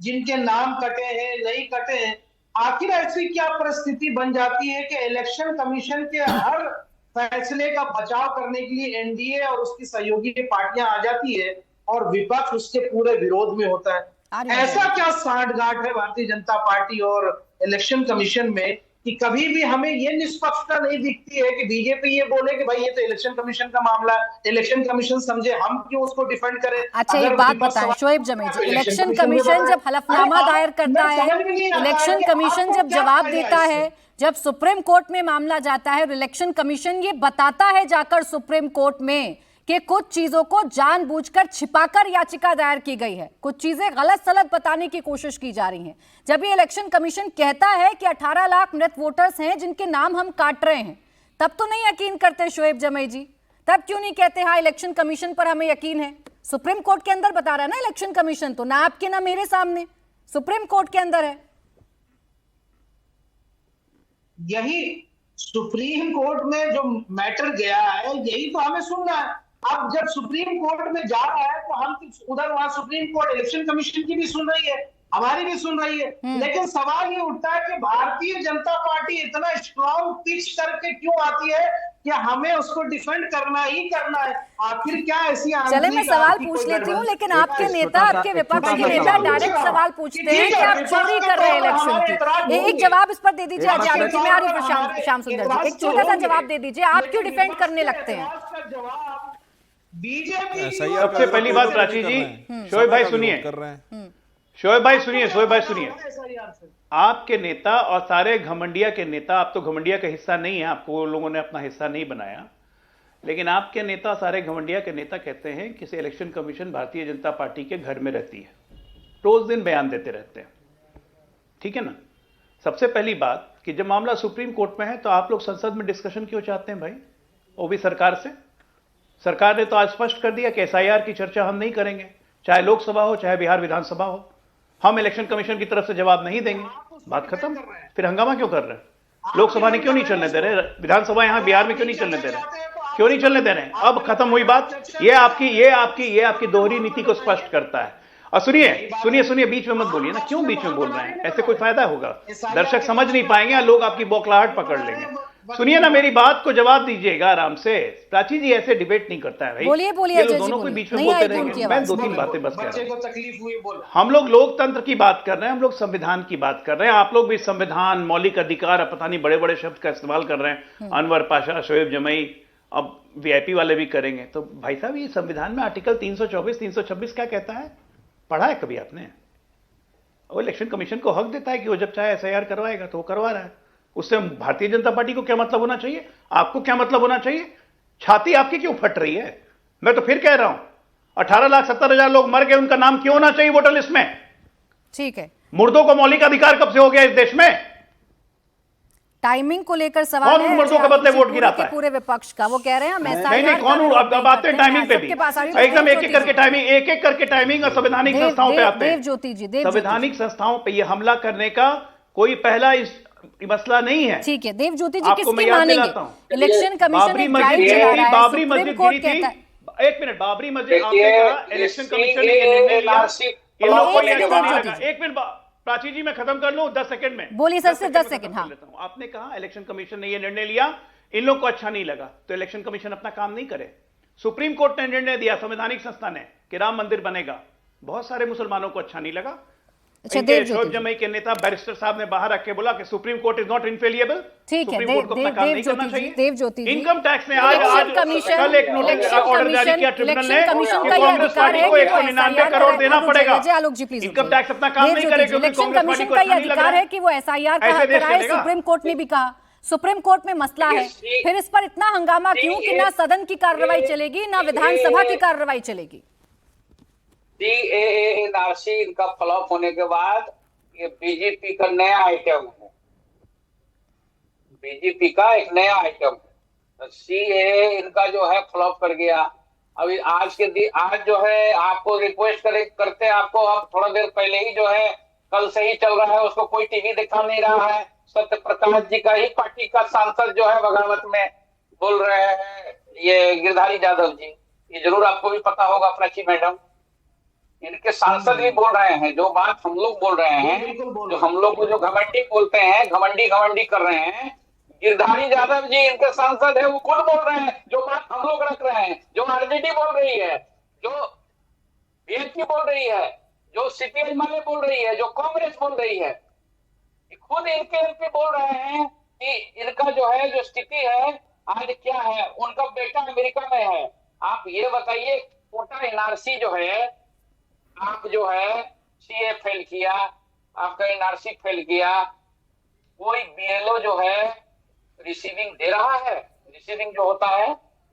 जिनके नाम कटे हैं, नहीं कटे हैं। आखिर ऐसी क्या परिस्थिति बन जाती है कि इलेक्शन कमीशन के हर फैसले का बचाव करने के लिए एनडीए और उसकी सहयोगी पार्टियां आ जाती है और विपक्ष उसके पूरे विरोध में होता है। ऐसा क्या सांठगांठ है भारतीय जनता पार्टी और इलेक्शन कमीशन में कि कभी भी हमें ये निष्पक्षता नहीं दिखती है कि बीजेपी ये बोले कि भाई ये तो इलेक्शन कमीशन का मामला है, इलेक्शन कमीशन समझे, हम क्यों उसको डिफेंड करें। अच्छा, एक बात बताएं शोएब जमी जी, इलेक्शन कमीशन जब हलफनामा दायर करता है, इलेक्शन कमीशन जब जवाब देता है, जब सुप्रीम कोर्ट में मामला जाता है, इलेक्शन कमीशन ये बताता है जाकर सुप्रीम कोर्ट में कि कुछ चीजों को जानबूझकर छिपाकर याचिका दायर की गई है, कुछ चीजें गलत सलत बताने की कोशिश की जा रही हैं। जब ये इलेक्शन कमीशन कहता है कि 18 लाख मृत वोटर्स हैं जिनके नाम हम काट रहे हैं, तब तो नहीं यकीन करते शोएब जमी जी? तब क्यों नहीं कहते हाँ इलेक्शन कमीशन पर हमें यकीन है? सुप्रीम कोर्ट के अंदर बता रहा है ना इलेक्शन कमीशन, तो ना आपके ना मेरे सामने, सुप्रीम कोर्ट के अंदर है। यही सुप्रीम कोर्ट में जो मैटर गया है यही तो हमें सुनना है। अब जब सुप्रीम कोर्ट में जा रहा है तो हम उधर, वहां सुप्रीम कोर्ट इलेक्शन कमीशन की भी सुन रही है, हमारी भी सुन रही है, लेकिन सवाल ये उठता है कि भारतीय जनता पार्टी इतना स्ट्रॉन्ग पिच करके क्यों आती है कि हमें उसको डिफेंड करना ही करना है। आखिर क्या ऐसी चले मैं सवाल पूछ लेती हूँ, लेकिन आपके नेता, आपके विपक्ष के नेता डायरेक्ट सवाल पूछते हैं कि आप चोरी कर रहे हैं इलेक्शन की। एक जवाब इस पर दे दीजिए अजय आलोक जी, मैं आ रही हूँ श्याम सुंदर जी, एक छोटा सा जवाब दे दीजिए, आप क्यों डिफेंड करने लगते हैं? बीजेपी सबसे पहली बात प्राची जी, शोएब भाई सुनिए, शोएब भाई सुनिए, शोएब भाई सुनिए, आपके नेता और सारे घमंडिया के नेता, आप तो घमंडिया का हिस्सा नहीं है, आपको लोगों ने अपना हिस्सा नहीं बनाया, लेकिन आपके नेता, सारे घमंडिया के नेता कहते हैं कि election commission Bharatiya Janata party के घर में रहती है, रोज दिन बयान देते रहते हैं, ठीक है ना? सबसे पहली बात कि जब मामला सुप्रीम कोर्ट में है तो आप लोग संसद में डिस्कशन क्यों चाहते हैं भाई, वो भी सरकार से? सरकार ने तो आज स्पष्ट कर दिया कि एसआईआर की चर्चा हम नहीं करेंगे, चाहे लोकसभा हो चाहे बिहार विधानसभा हो। हम इलेक्शन कमीशन की तरफ से जवाब नहीं देंगे, बात खत्म। फिर हंगामा क्यों कर रहे हैं? लोकसभा ने क्यों नहीं चलने दे रहे, विधानसभा यहां बिहार में क्यों नहीं चलने दे रहे, क्यों नहीं चलने दे रहे? अब खत्म हुई बात। ये आपकी दोहरी नीति को स्पष्ट करता है। और सुनिए, बीच में मत बोलिए ना, क्यों बीच में बोल रहे हैं? ऐसे कोई फायदा होगा? दर्शक समझ नहीं पाएंगे, लोग आपकी बौखलाहट पकड़ लेंगे। सुनिए ना, मेरी बात को जवाब दीजिएगा आराम से। प्राची जी ऐसे डिबेट नहीं करता है भाई। बोलिए ये लोग दोनों को बीच में बोलते रहेंगे। मैं 2-3 बातें बस कह रहा हूं। हम लोग लोकतंत्र की बात कर रहे हैं, हम लोग संविधान की बात कर रहे हैं। आप लोग भी संविधान, मौलिक अधिकार, पता नहीं बड़े बड़े शब्द का इस्तेमाल कर रहे हैं। अनवर पाशा, शोएब जमई, अब वीआईपी वाले भी करेंगे। तो भाई साहब, ये संविधान में आर्टिकल 324, 326 क्या कहता है? पढ़ा है कभी आपने? वो इलेक्शन कमीशन को हक देता है कि वो जब चाहे एसआईआर करवाएगा तो वो करवा रहा है। उससे भारतीय जनता पार्टी को क्या मतलब होना चाहिए? आपको क्या मतलब होना चाहिए? छाती आपकी क्यों फट रही है? मैं तो फिर कह रहा हूं, 18,70,000 लोग मर गए, उनका नाम क्यों होना चाहिए वोटर लिस्ट में? ठीक है, मुर्दों को मौलिक अधिकार कब से हो गया इस देश में? टाइमिंग को लेकर सवाल है, मुर्दों के बदले वोट गिराता है? पूरे विपक्ष का। वो कह रहे हैं नहीं, कौन? अब आते हैं टाइमिंग पे भी, एकदम एक एक करके टाइमिंग और संवैधानिक संस्थाओं पे आते हैं। देवज्योति जी, संवैधानिक संस्थाओं पे ये हमला करने का कोई पहला मसला नहीं है। ठीक है, देवज्योति जी किसकी मानेंगे? इलेक्शन कमीशन बाबरी मस्जिद गिरी थी। एक मिनट, बाबरी मस्जिद आपने कहा, इलेक्शन कमीशन ने ये निर्णय लिया, इन लोगों को ये अच्छा नहीं लगा। एक मिनट प्राची जी, मैं खत्म कर लूं 10 सेकंड में। बोलिए सर, सिर्फ 10 सेकंड। हाँ, आपने कहा इलेक्शन कमीशन ने ये निर्णय लिया, इन लोगों को अच्छा नहीं लगा, तो इलेक्शन कमीशन अपना काम नहीं करे। सुप्रीम कोर्ट ने निर्णय दिया, संवैधानिक संस्था ने, कि राम मंदिर बनेगा, बहुत सारे मुसलमानों को अच्छा नहीं लगा। शोएब जमई के नेता बैरिस्टर साहब ने बाहर रख के बोला कि सुप्रीम कोर्ट इज नॉट इनफेलिएबल। ठीक है, देवज्योति, इनकम टैक्स ने आज कल एक नोटिस ऑर्डर जारी किया ट्रिब्यूनल ने कि कांग्रेस पार्टी को 199 करोड़ देना पड़ेगा। इनकम टैक्स अपना काम नहीं करे क्योंकि कांग्रेस पार्टी को अच्छा नहीं लग रहा है कि वो एसआईआर कराए। सुप्रीम कोर्ट ने भी कहा, सुप्रीम कोर्ट में मसला है, फिर इस पर इतना हंगामा क्यों कि ना सदन की कार्रवाई चलेगी ना विधानसभा की कार्रवाई चलेगी? सीएए एनआरसी इनका फ्लॉप होने के बाद ये बीजेपी का नया आइटम है, बीजेपी का एक नया आइटम है। सीएए इनका जो है फ्लॉप कर गया। अभी आज जो है आपको रिक्वेस्ट करते हैं, आपको अब थोड़ा देर पहले ही जो है, कल से ही चल रहा है, उसको कोई टीवी दिखा नहीं रहा है। सत्य प्रकाश जी का ही पार्टी का सांसद जो है बगावत में बोल रहे हैं, ये गिरधारी यादव जी, ये जरूर आपको भी पता होगा प्राची मैडम। इनके सांसद भी बोल रहे हैं, जो बात हम लोग बोल रहे हैं, जो हम लोग को जो घमंडी बोलते हैं, घमंडी कर रहे हैं, गिरधारी यादव जी इनके सांसद है, वो खुद बोल रहे हैं जो बात हम लोग रख रहे हैं, जो आरजेडी बोल रही है, जो बीएसपी बोल रही है, जो सीपीआई वाले बोल रही है, जो कांग्रेस बोल रही है, खुद इनके बोल रहे हैं कि इनका जो है, जो स्थिति है आज क्या है। उनका बेटा अमेरिका में है। आप ये बताइए, कोटा एनआरसी जो है, आप जो है सीए फेल किया, आपका एनआरसी फेल किया, कोई बीएलओ जो है रिसीविंग दे रहा है? रिसीविंग जो होता है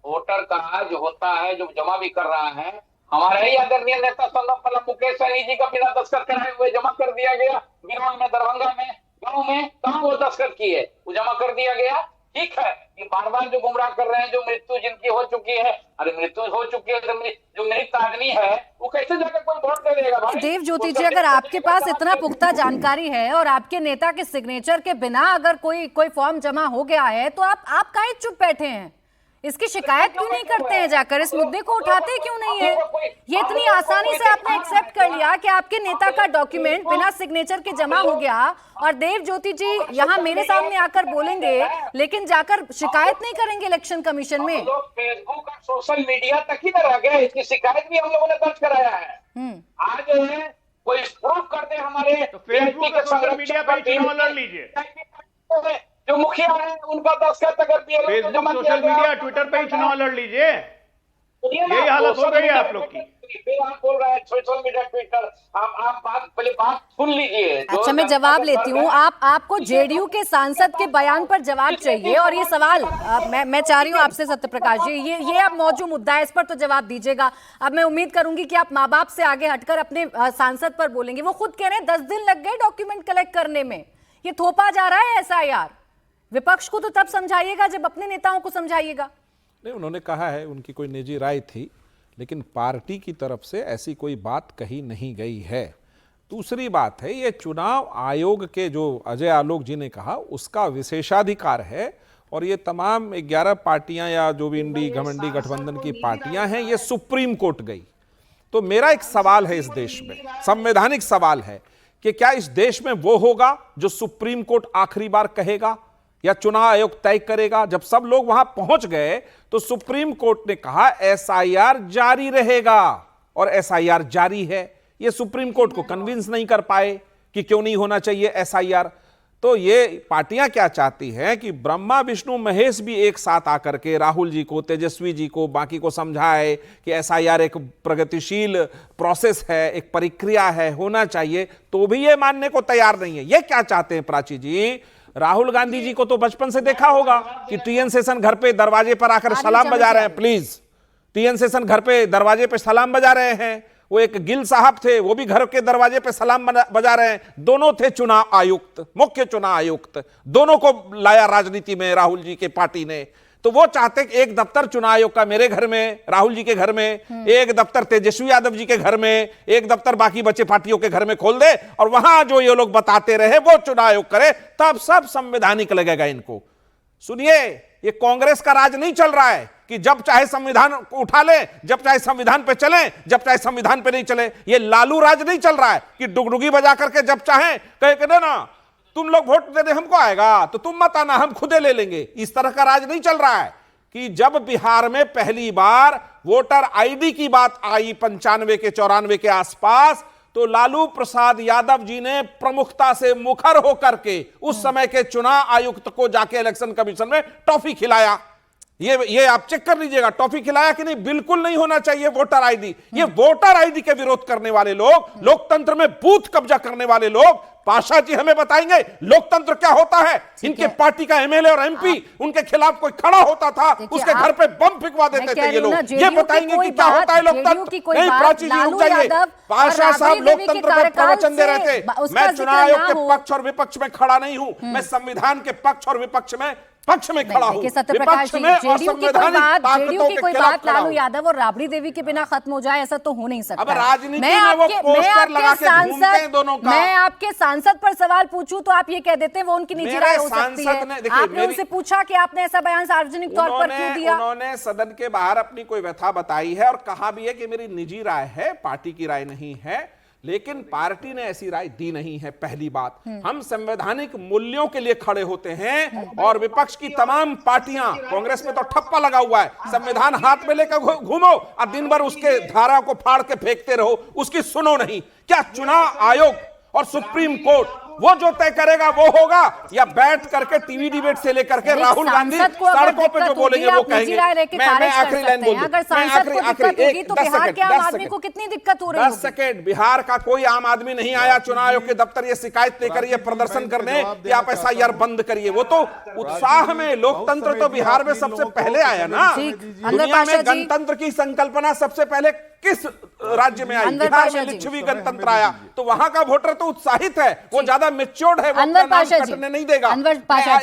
वोटर का, जो होता है, जो जमा भी कर रहा है, हमारा ही आदरणीय नेता संदर्भ मुकेश सहनी जी का बिना दस्तखत कराए हुए जमा कर दिया गया। बिरौल में, दरभंगा में, गाँव में कहाँ वो दस्तखत किए, वो जमा कर दिया गया। ठीक है, ये बार बार जो गुमराह कर रहे हैं, जो मृत्यु जिनकी हो चुकी है, अरे मृत्यु हो चुकी है, जो मृत आदमी है वो कैसे जाकर कोई वोट दे देगा भाई? देवज्योति जी, अगर आपके पास इतना पुख्ता जानकारी है और आपके नेता के सिग्नेचर के बिना अगर कोई फॉर्म जमा हो गया है, तो आप काहे चुप बैठे हैं? इसकी शिकायत क्यों नहीं करते हैं जाकर? इस मुद्दे को उठाते क्यों नहीं है? ये इतनी आसानी से आपने एक्सेप्ट कर लिया कि आपके नेता का डॉक्यूमेंट बिना सिग्नेचर के जमा हो गया, और देवज्योति जी यहाँ मेरे सामने आकर बोलेंगे लेकिन जाकर शिकायत नहीं करेंगे इलेक्शन कमीशन में। फेसबुक और सोशल मीडिया तक ही रह गए, इसकी शिकायत भी हम लोगों ने दर्ज कराया है। आज कोई प्रूफ कर दे हमारे, तो फेसबुक और सोशल मीडिया पर चुनाव लड़ लीजिए। जो मुखिया है उनका दस्तखत अगर फेसबुक, सोशल मीडिया, ट्विटर पे ही चुनाव लड़ लीजिए। यही हालत हो गई है आप लोग की। फिर आप बोल रहे हैं सोशल मीडिया, ट्विटर, आप पहले बात सुन लीजिए। अच्छा, मैं जवाब लेती हूँ। आपको जेडीयू के सांसद के बयान पर जवाब चाहिए, और ये सवाल मैं चाह रही हूँ आपसे सत्यप्रकाश जी, ये अब मौजूद मुद्दा है, इस पर तो जवाब दीजिएगा। अब मैं उम्मीद करूंगी कि आप माँ बाप से आगे हटकर अपने सांसद पर बोलेंगे। वो खुद कह रहे हैं 10 दिन लग गए डॉक्यूमेंट कलेक्ट करने में। ये थोपा जा रहा है एसआईआर। विपक्ष को तो तब समझाइएगा जब अपने नेताओं को समझाइएगा। नहीं, उन्होंने कहा है, उनकी कोई निजी राय थी, लेकिन पार्टी की तरफ से ऐसी कोई बात कही नहीं गई है। दूसरी बात है, ये चुनाव आयोग के जो अजय आलोक जी ने कहा उसका विशेषाधिकार है, और ये तमाम 11 पार्टियां या जो भी इंडी घमंडी गठबंधन की पार्टियां हैं, ये सुप्रीम कोर्ट गई। तो मेरा एक सवाल है इस देश में, संवैधानिक सवाल है कि क्या इस देश में वो होगा जो सुप्रीम कोर्ट आखिरी बार कहेगा या चुनाव आयोग तय करेगा? जब सब लोग वहां पहुंच गए तो सुप्रीम कोर्ट ने कहा एसआईआर जारी रहेगा, और एसआईआर जारी है। ये सुप्रीम कोर्ट को कन्विंस नहीं कर पाए कि क्यों नहीं होना चाहिए एसआईआर। तो ये पार्टियां क्या चाहती हैं कि ब्रह्मा विष्णु महेश भी एक साथ आकर के राहुल जी को, तेजस्वी जी को, बाकी को समझाए कि एसआईआर एक प्रगतिशील प्रोसेस है, एक प्रक्रिया है, होना चाहिए, तो भी ये मानने को तैयार नहीं है। ये क्या चाहते हैं प्राची जी? राहुल गांधी जी को तो बचपन से देखा होगा कि टीएन शेषन घर पे दरवाजे पर आकर सलाम बजा रहे हैं। प्लीज, टीएन शेषन घर पे दरवाजे पे सलाम बजा रहे हैं। वो एक गिल साहब थे, वो भी घर के दरवाजे पे सलाम बजा रहे हैं। दोनों थे चुनाव आयुक्त, मुख्य चुनाव आयुक्त, दोनों को लाया राजनीति में राहुल जी के पार्टी ने। तो वो चाहते कि एक दफ्तर चुनाव आयोग का मेरे घर में, राहुल जी के घर में, एक दफ्तर तेजस्वी यादव जी के घर में, एक दफ्तर बाकी बचे पार्टियों के घर में खोल दे, और वहां जो ये लोग बताते रहे वो चुनाव आयोग करे, तब सब संवैधानिक लगेगा इनको। सुनिए, ये कांग्रेस का राज नहीं चल रहा है कि जब चाहे संविधान उठा ले, जब चाहे संविधान पे चले, जब चाहे संविधान पे नहीं चले। ये लालू राज नहीं चल रहा है कि डुगडुगी बजा करके जब चाहे कहे कि ना तुम लोग वोट दे दे हमको आएगा तो तुम मत आना, हम खुदे ले लेंगे। इस तरह का राज नहीं चल रहा है। कि जब बिहार में पहली बार वोटर आईडी की बात आई 95 के 94 के आसपास, तो लालू प्रसाद यादव जी ने प्रमुखता से मुखर होकर के उस समय के चुनाव आयुक्त को जाके इलेक्शन कमीशन में टॉफी खिलाया। ये आप चेक कर लीजिएगा, टॉफी खिलाया कि नहीं? बिल्कुल नहीं होना चाहिए वोटर आईडी। ये वोटर आईडी के विरोध करने वाले लोग, लोकतंत्र में बूथ कब्जा करने वाले लोग, पाशा जी हमें बताएंगे लोकतंत्र क्या होता है। इनके पार्टी का एमएलए और एमपी उनके खिलाफ कोई खड़ा होता था, उसके घर पे बम फिकवा देते थे ये लोग। ये बताएंगे कि क्या होता है लोकतंत्र? नहीं प्राची जी, रुक जाइए। पाशा साहब लोकतंत्र पर प्रवचन दे रहे थे। मैं चुनाव आयोग के पक्ष और विपक्ष में खड़ा नहीं हूं, मैं संविधान के पक्ष और विपक्ष में खड़ा हूं। सत्यप्रकाश जी, जेडीयू की कोई बात लालू यादव और राबड़ी देवी के बिना खत्म हो जाए, ऐसा तो हो नहीं सकता। अब राजनीति में वो पोस्टर लगा के घूमते हैं दोनों का। मैं आपके सांसद पर सवाल पूछूं तो आप ये कह देते हैं वो उनकी निजी राय हो सकती है। आपने उनसे पूछा कि आपने ऐसा बयान सार्वजनिक तौर पर क्यों दिया? उन्होंने सदन के बाहर अपनी कोई व्यथा बताई है और कहा भी है कि मेरी निजी राय है, पार्टी की राय नहीं है, लेकिन पार्टी ने ऐसी राय दी नहीं है। पहली बात, हम संवैधानिक मूल्यों के लिए खड़े होते हैं, और विपक्ष की तमाम पार्टियां, कांग्रेस में तो ठप्पा लगा हुआ है, संविधान हाथ में लेकर घूमो और दिन भर उसके धारा को फाड़ के फेंकते रहो, उसकी सुनो नहीं। क्या चुनाव आयोग और सुप्रीम कोर्ट वो जो तय करेगा वो होगा, या बैठ करके टीवी डिबेट से लेकर के राहुल गांधी सड़कों पे जो बोलेंगे वो कहेंगे? मैं आखिरी लाइन बोल दूं, कितनी दिक्कत हो रही है? 10 सेकेंड। बिहार का कोई आम आदमी नहीं आया चुनाव आयोग के दफ्तर ये शिकायत लेकर, ये प्रदर्शन करने कि आप एसआईआर बंद करिए। वो तो उत्साह में, लोकतंत्र तो बिहार में सबसे पहले आया ना। दुनिया में गणतंत्र की संकल्पना सबसे पहले किस राज्य में आई? बिहार में लिच्छवी गणतंत्र आया, तो वहां का वोटर तो उत्साहित है, वो ज्यादा मैच्योर्ड है, वो अपना नाम कटने नहीं देगा।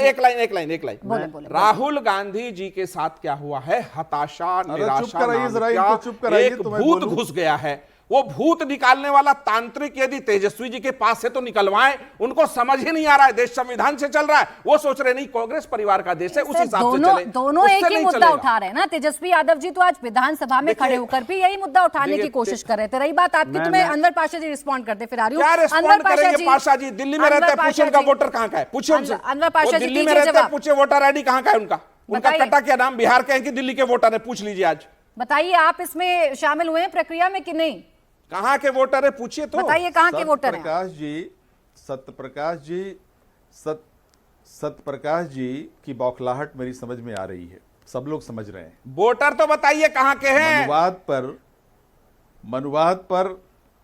एक लाइन। राहुल गांधी जी के साथ क्या हुआ है? हताशा, निराशा, एक भूत घुस गया है। वो भूत निकालने वाला तांत्रिक यदि तेजस्वी जी के पास से तो निकलवाएं, उनको समझ ही नहीं आ रहा है देश संविधान से चल रहा है। वो सोच रहे नहीं कांग्रेस परिवार का देश है, उस हिसाब से चले। दोनों एक ही मुद्दा उठा रहे हैं ना। तेजस्वी यादव जी तो आज विधानसभा में खड़े होकर भी यही मुद्दा उठाने की कोशिश कर रहे थे। रही बात आपकी, तो मैं अनवर पाशा जी रिस्पॉन्ड करते फिर आ रही हूँ। पाशा जी दिल्ली में रहते हैं, पूछे उनका वोटर कहाँ का है, पूछे उनसे। अनवर पाशा जी दिल्ली में रहते हैं, पूछे वोटर आईडी कहाँ का है उनका। उनका कटा क्या नाम बिहार के हैं कि दिल्ली के वोटर है, पूछ लीजिए आज। बताइए आप इसमें शामिल हुए हैं प्रक्रिया में कि नहीं? कहां के वोटर है पूछिए तो। बताइए कहां के वोटर हैं? सत्यप्रकाश जी की बौखलाहट मेरी समझ में आ रही है, सब लोग समझ रहे हैं। वोटर तो बताइए कहां के हैं। मनुवाद पर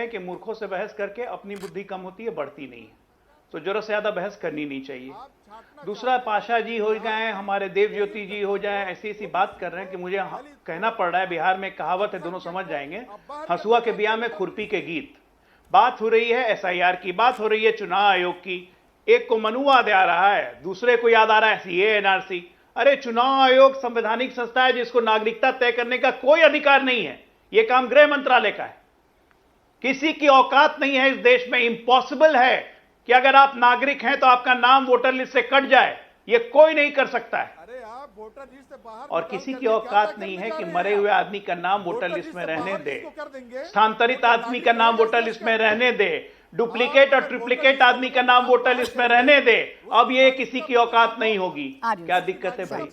हैं कि मूर्खों से बहस करके अपनी बुद्धि कम होती है, बढ़ती नहीं है। तो जरूरत से ज्यादा बहस करनी नहीं चाहिए। दूसरा, पाशा जी हो गए, हमारे देव ज्योति जी हो जाए, ऐसी ऐसी बात कर रहे हैं कि मुझे कहना पड़ रहा है। बिहार में कहावत है, दोनों समझ जाएंगे, हंसुआ के बिया में खुरपी के गीत। बात हो रही है SIR की, बात हो रही है चुनाव आयोग की। एक को मनुवाद आ रहा है, दूसरे को याद आ रहा है सीए एनआरसी। अरे चुनाव आयोग संवैधानिक संस्था है जिसको नागरिकता तय करने का कोई अधिकार नहीं है, यह काम गृह मंत्रालय का है। किसी की औकात नहीं है इस देश में, इम्पॉसिबल है कि अगर आप नागरिक हैं तो आपका नाम वोटर लिस्ट से कट जाए, यह कोई नहीं कर सकता है। और किसी की औकात नहीं है कि मरे हुए आदमी का नाम वोटर लिस्ट में रहने दे, स्थानांतरित आदमी का नाम वोटर लिस्ट में रहने दे, डुप्लीकेट और ट्रिप्लीकेट आदमी का नाम वोटर लिस्ट में रहने दे। अब ये किसी की औकात नहीं होगी। क्या दिक्कत है भाई?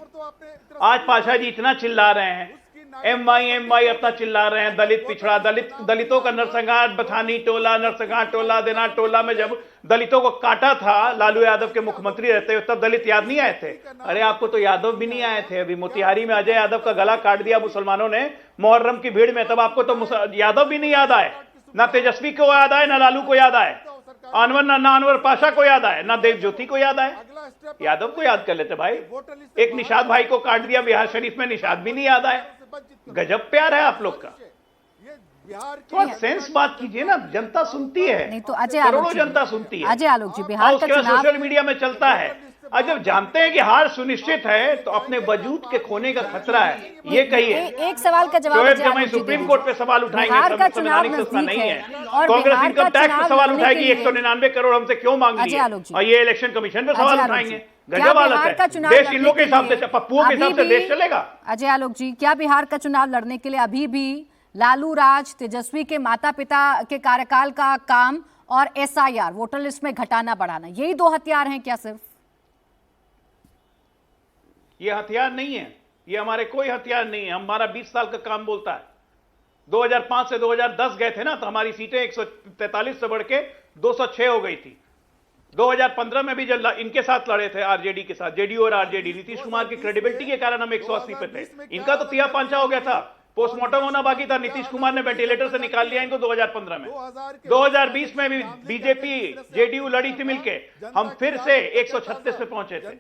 आज पाशा जी इतना चिल्ला रहे हैं, एमआई अपना चिल्ला रहे हैं, दलित पिछड़ा, दलितों का नरसंहार, बथानी टोला, नरसंहार टोला, देना टोला में जब दलितों को काटा था लालू यादव के मुख्यमंत्री रहते हुए, तब दलित याद नहीं आए थे? अरे आपको तो यादव भी नहीं आए थे। अभी मोतिहारी में अजय यादव का गला काट दिया मुसलमानों ने मुहर्रम की भीड़ में, तब आपको तो यादव भी नहीं याद आए। ना तेजस्वी को याद आए, ना लालू को याद आए, ना अनवर पाशा को याद आए, ना देव ज्योति को याद आए। यादव को याद कर लेते भाई। एक निषाद भाई को काट दिया बिहार शरीफ में, निषाद भी नहीं याद आए। गजब प्यार है आप लोग का। थोड़ा सेंस बात कीजिए ना, जनता सुनती है। नहीं तो अजय करोड़ों जनता सुनती है। अजय आलोक जी, बिहार का चुनाव सोशल मीडिया में चलता है। और जब जानते हैं कि हार सुनिश्चित है तो अपने वजूद के खोने का खतरा है। ये कहिए। एक सवाल का जवाब शोएब जमाई सुप्रीम कोर्ट पे सवाल उठाएंगे, संवैधानिक संस्था नहीं है। और कांग्रेस बिहार इनकम का टैक्स पे चुनाव सवाल लड़ने उठाएगी, के लिए- 199 करोड़ हमसे क्यों मांग ली अजय है, आलोक जी। और ये इलेक्शन कमीशन पे सवाल अजय आलोक उठाएंगे। जी, क्या गजब हालत बिहार का है। चुनाव देश इन लोगों के लड़ने हिसाब से, पप्पुओं के अभी हिसाब से भी- देश चलेगा? अजय आलोक जी, क्या बिहार का चुनाव लड़ने के लिए अभी भी लालू राज, तेजस्वी के माता पिता के कार्यकाल का काम और एसआईआर वोटर लिस्ट में घटाना बढ़ाना, यही दो हथियार हैं क्या सिर्फ? ये हथियार नहीं है, ये हमारे कोई हथियार नहीं है। हमारा 20 साल का काम बोलता है। 2005 से 2010 गए थे ना, तो हमारी सीटें 143 से बढ़ के 206 हो गई थी। 2015 में भी जब इनके साथ लड़े थे, आरजेडी के साथ, जेडीयू और आरजेडी, नीतीश कुमार की क्रेडिबिलिटी के कारण हम 180 पे थे। इनका तो तिया पांचा हो गया था, पोस्टमार्टम होना बाकी था। नीतीश कुमार ने वेंटिलेटर से निकाल लिया इनको 2015 में। 2020 में भी बीजेपी जेडीयू लड़ी थी मिलके, हम फिर से 136 पे पहुंचे थे।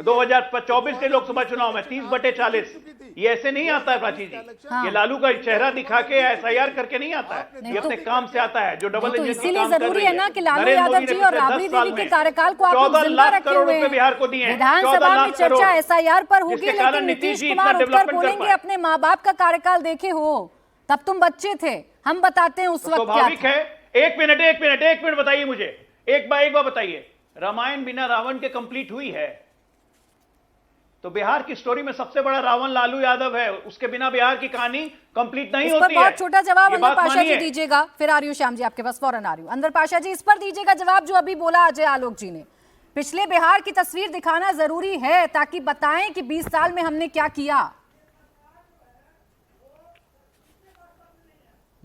2024 के लोकसभा चुनाव में 30/40। ये ऐसे नहीं आता है प्राची जी। ये लालू का चेहरा दिखा के एसआईआर करके नहीं आता है, ये अपने काम से आता है, जो डबल तो इंजन इसीलिए काम कर जरूरी रही है ना कि लालू यादव जी और राबड़ी देवी के कार्यकाल को आप लोग 14 जिंदा लाख रखे करोड़ हुए रुपए बिहार को दिए हैं। विधानसभा 14 में लाख चर्चा करोड़। एसआईआर पर होगी, जिसके कारण लेकिन नीतीश नीतीश जी कुमार इतना उठकर डेवलपमेंट कर बोलेंगे पाए। अपने माँ बाप का कार्यकाल देखे हो, तब तुम बच्चे थे, हम बताते हैं उस वक्त क्या स्वाभाविक था। है। एक मिनट बताइए मुझे, एक बार बताइए, रामायण बिना रावण के कंप्लीट हुई है? तो बिहार की स्टोरी में सबसे बड़ा रावण लालू यादव है, उसके बिना बिहार की कहानी कंप्लीट नहीं इस पर होती है। बहुत छोटा जवाब ये अनवर बात पाशा जी मानिए। दीजिएगा, फिर आ रही हूं श्याम जी आपके पास, फौरन आ रही हूं। अनवर पाशा जी, इस पर दीजिएगा जवाब जो अभी बोला अजय आलोक जी ने। पिछले बिहार की तस्वीर दिखाना जरूरी है ताकि बताएं कि 20 साल में हमने क्या किया।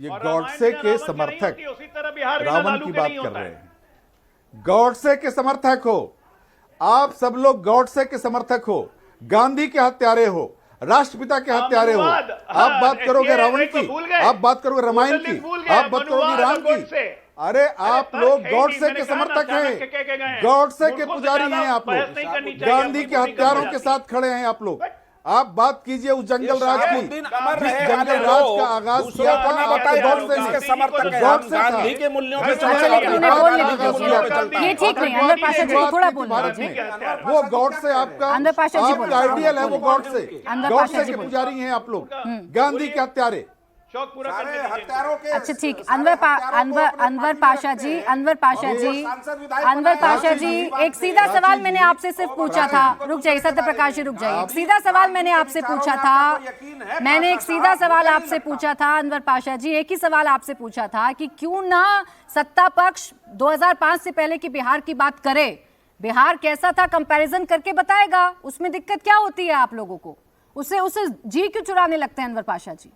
ये और गॉडसे रामायण के बिना रावण समर्थक नहीं होती, उसी तरह बिहार बिना रावण लालू की के बात नहीं कर होता रहे है। हैं। गॉडसे के समर्थक हो आप, सब लोग गॉडसे के समर्थक हो, गांधी के हत्यारे हो, राष्ट्रपिता के हत्यारे हो। मनुवाद, आप बात करोगे रावण एक तो की, भूल गए। आप बात करोगे रामायण वोटर की, लिस्ट भूल गए, आप बात करोगे मनुवाद राम और गॉडसे। की। अरे आप तर्क लोग है ही गॉडसे नहीं, के मैंने कहा ना, समर्थक चाणक्य के गए हैं, हैं। गॉडसे के मूर्खों से पुजारी ज्यादा हैं आप बहस लोग, नहीं करनी चाहिए, गांधी अपनी के बुद्धि हत्यारों कम के हो साथ खड़े हैं आप लोग। आप बात कीजिए उस जंगल राज की, शहाबुद्दीन अमर जिस रहे जंगल वाले राज लोग का आगाज दूसरों किया को था ना आपके बताएं गॉडसे हम ने। इसके समर्थक हैं। गॉडसे हम था। गांधी के मूल्यों पे अच्छा, चलते हैं। चलिए, उन्हें बोलने गांधी दीजिए। के मूल्यों पे चलता है। ये ठीक नहीं, अनवर पाशा जी को थोड़ा बोलने भारत दीजिए। में वो गॉडसे आपका, अनवर पाशा जी आपका बोलिए। आइडियल है वो गॉडसे। अनवर पाशा गॉडसे जी के बोलिए। पुजारी हैं आप लोग, गांधी के हत्यारे। शौक पूरा सारे करने दीजिए। हत्यारों के अच्छा ठीक, सारे अनवर हत्यारों को अपने पाशा पार्टी जी, में रखते हैं। अनवर पाशा और जी, वो सांसद विधायक अनवर बनाए पाशा जाते जी, हैं। एक सीधा सवाल मैंने आपसे सिर्फ पूछा था। रुक जाइए सत्यप्रकाश जी, रुक जाइए। एक सीधा सवाल मैंने आपसे पूछा था, मैंने एक सीधा सवाल आपसे पूछा था अनवर पाशा जी, एक ही सवाल आपसे पूछा था कि क्यों ना सत्ता पक्ष 2005 से पहले की बिहार की बात करे। बिहार कैसा था कंपैरिजन करके बताएगा, उसमें दिक्कत क्या होती है आप लोगों को? उसे जी क्यों चुराने लगते हैं अनवर पाशा जी?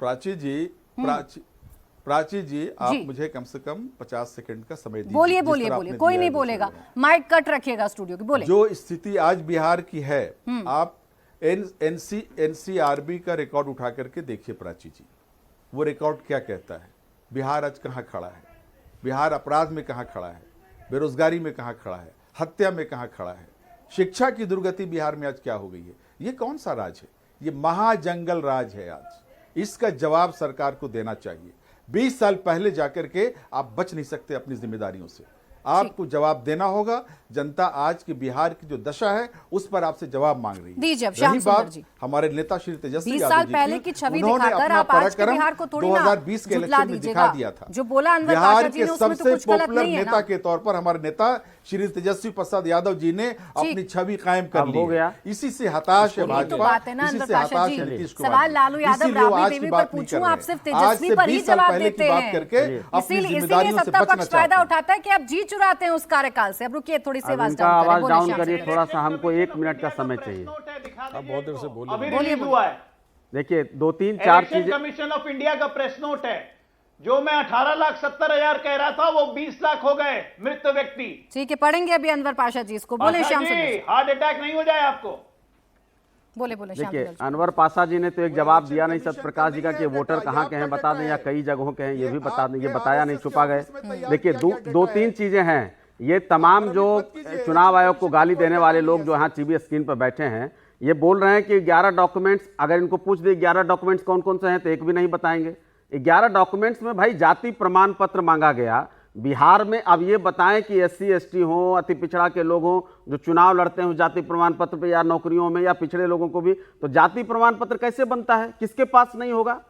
प्राची जी आप मुझे कम से कम 50 सेकंड का समय दीजिए। बोलिए जिस बोलिए तरह बोलिए, आपने कोई दिया नहीं है बोलेगा, दूसरे माइक कट रखिएगा स्टूडियो की, बोले। जो स्थिति आज बिहार की है, आप एनसीआरबी का रिकॉर्ड उठा करके देखिए प्राची जी, वो रिकॉर्ड क्या कहता है। बिहार आज कहाँ खड़ा है, बिहार अपराध में कहाँ खड़ा है, बेरोजगारी में कहाँ खड़ा है, हत्या में कहाँ खड़ा है, शिक्षा की दुर्गति बिहार में आज क्या हो गई है। ये कौन सा राज है? ये महाजंगल राज है। आज इसका जवाब सरकार को देना चाहिए। 20 साल पहले जाकर के आप बच नहीं सकते अपनी जिम्मेदारियों से। आपको जवाब देना होगा। जनता आज के बिहार की जो दशा है उस पर आपसे जवाब मांग रही है। दीजिए अब श्याम रही सुंदर बात जी। हमारे नेता श्री तेजस्वी 20 यादव साल जी पहले की छवि उन्होंने दिखाकर अपना आप आज के पराक्रम बिहार को थोड़ी ना 2020 के झुठला इलेक्शन में दीजिएगा। दिखा दिया था। जो बोला अनवर बिहार पाशा जी के ने उसमें तो सबसे कुछ गलत पॉपुलर नहीं है नेता ना। के तौर पर हमारे नेता श्री तेजस्वी प्रसाद यादव जी ने अपनी छवि कायम कर अब ली हो है। गया। इसी से हताश है यही तो भाजपा, बात है ना इसी अनवर से पाशा हताश जी। है नीतीश कुमार सवाल जी। लालू यादव इसीलिए वो राबड़ी आज देवी की पर बात नहीं पूछूं, कर रहे आप हैं। सिर्फ आज तेजस्वी से पर ही 20 साल जवाब पहले की देते बात हैं। करके अपनी इसीलिए जिम्मेदारियों से सत्ता बचना पक्ष फायदा चाहते हैं। उठाता है कि आप जी चुराते हैं उस कार्यकाल से। अब रुकिए थोड़ी सी अब आवाज इनका डाउन करें। आवाज बोले डाउन श्याम करिए सुंदर। थोड़ा सा, हमको 1 मिनट का समय चाहिए। बहुत देर से बोले अभी बोलिए, रिलीज हुआ है। देखिए 2-3-4 इलेक्शन चीजें। कमीशन ऑफ इंडिया का प्रेस नोट है। जो मैं 18,70,000 कह रहा था वो 20 लाख हो गए मृत व्यक्ति। ठीक है, पढ़ेंगे अभी अनवर पाशा जी इसको। बोले श्याम सुंदर जी। हार्ट अटैक नहीं हो जाए आपको। बोले श्याम देखिए सुंदर जी। अनवर पाशा जी ने तो एक जवाब दिया नहीं सत्यप्रकाश जी का कि वोटर कहाँ के हैं बता दें या कई जगहों के हैं ये भी बता दें। ये बताया नहीं, छुपा गए। देखिए 2-3 चीजें हैं। ये तमाम जो चुनाव आयोग को गाली देने वाले लोग जो यहाँ टीवी स्क्रीन पर बैठे हैं ये बोल रहे हैं कि 11 डॉक्यूमेंट्स, अगर इनको पूछ दे 11 डॉक्यूमेंट्स कौन कौन से हैं तो एक भी नहीं बताएंगे। 11 डॉक्यूमेंट्स में भाई जाति प्रमाण पत्र मांगा गया बिहार में। अब ये बताएं कि SC ST हो, अति पिछड़ा के लोग हों जो चुनाव लड़ते हैं जाति प्रमाण पत्र पे, या नौकरियों में, या पिछड़े लोगों को भी, तो जाति प्रमाण पत्र कैसे बनता है, किसके पास नहीं होगा।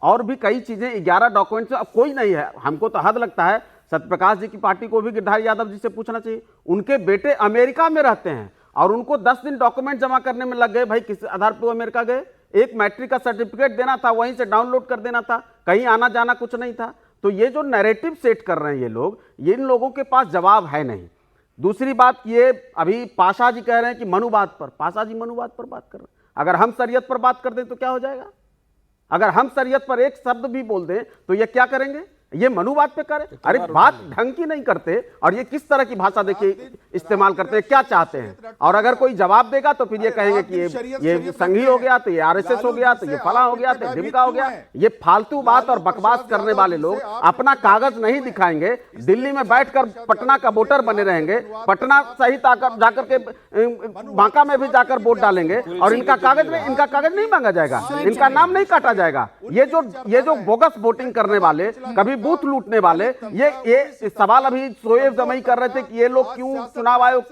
और भी कई चीजें 11 डॉक्यूमेंट्स अब कोई नहीं है। हमको तो हद लगता है सत्यप्रकाश जी की पार्टी को भी गिरधारी यादव जी से पूछना चाहिए। उनके बेटे अमेरिका में रहते हैं और उनको 10 दिन डॉक्यूमेंट जमा करने में लग गए। भाई किस आधार पर वो अमेरिका गए? एक मैट्रिक का सर्टिफिकेट देना था, वहीं से डाउनलोड कर देना था, कहीं आना जाना कुछ नहीं था। तो ये जो नैरेटिव सेट कर रहे हैं ये लोग, ये इन लोगों के पास जवाब है नहीं। दूसरी बात, ये अभी पाशा जी कह रहे हैं कि मनुवाद पर, पाशा जी मनुवाद पर बात कर रहे हैं। अगर हम शरीयत पर बात कर दें तो क्या हो जाएगा? अगर हम शरीयत पर एक शब्द भी बोल दें तो ये क्या करेंगे? ये मनुवाद पे करें? अरे बात ढंग की नहीं करते और ये किस तरह की भाषा देखिए इस्तेमाल करते हैं, क्या चाहते हैं। और अगर कोई जवाब देगा तो फिर ये कहेंगे कि ये संघी हो गया, तो ये RSS हो गया, तो ये फला हो गया, तो ढिमका हो गया। ये फालतू बात और बकवास करने वाले लोग अपना कागज नहीं दिखाएंगे, दिल्ली में बैठकर पटना का वोटर बने रहेंगे, पटना सहित आकर जाकर के बांका में भी जाकर वोट डालेंगे और इनका कागज नहीं मांगा जाएगा, इनका नाम नहीं काटा जाएगा। ये जो बोगस वोटिंग करने वाले, कभी बूथ लूटने वाले, ये सवाल अभी शोएब जमई कर रहे थे कि ये लोग क्यों चुनाव आयोग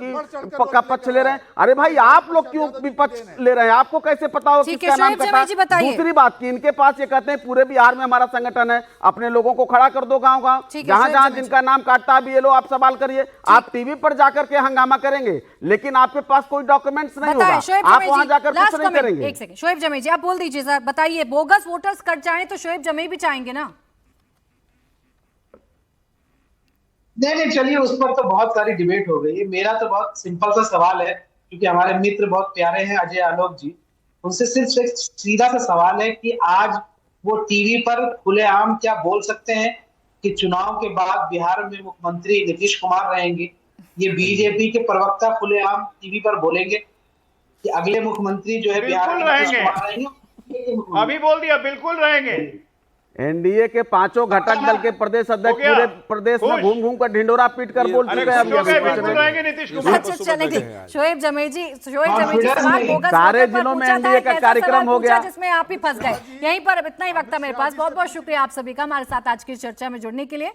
का पक्ष ले रहे हैं। अरे भाई आप लोग क्यों विपक्ष ले रहे हैं? आपको कैसे पता हो किसका नाम कटा? दूसरी बात कि इनके पास ये कहते हैं पूरे बिहार में हमारा संगठन है, अपने लोगों को खड़ा कर दो गांव गांव, जहां जहां जिनका नाम काटता है ये लो आप सवाल करिए। आप टीवी पर जाकर के हंगामा करेंगे लेकिन आपके पास कोई डॉक्यूमेंट्स नहीं होगा, आप वहां जाकर कुछ नहीं करेंगे। एक सेकंड शोएब जमी जी, आप बोल दीजिए सर, बताइए बोगस वोटर्स कट जाएं तो शोएब जमी भी चाहेंगे ना? नहीं, चलिए उस पर तो बहुत सारी डिबेट हो गई है। मेरा तो बहुत सिंपल सा सवाल है, क्योंकि हमारे मित्र बहुत प्यारे हैं अजय आलोक जी, उनसे सिर्फ एक सीधा सा सवाल है कि आज वो टीवी पर खुलेआम क्या बोल सकते हैं कि चुनाव के बाद बिहार में मुख्यमंत्री नीतीश कुमार रहेंगे? ये बीजेपी के प्रवक्ता खुलेआम टीवी पर बोलेंगे कि अगले मुख्यमंत्री जो है बिहार में नीतीश कुमार रहेंगे? अभी बोल दिया बिल्कुल रहेंगे। एनडीए के 5 घटक दल के प्रदेश अध्यक्ष पूरे प्रदेश में घूम घूम कर ढिंडोरा पीट कर बोल चुके हैं। अच्छा चलेंगे शोएब जमी जी, सवाल बोगस सारे वोटर पर जिलों में पूछा था, एनडीए का एक ऐसा कार्यक्रम सवाल हो गया पूछा जिसमें आप ही फंस गए। यहीं पर इतना ही वक्त था मेरे पास। बहुत बहुत शुक्रिया आप सभी का हमारे साथ आज की चर्चा में जुड़ने के लिए।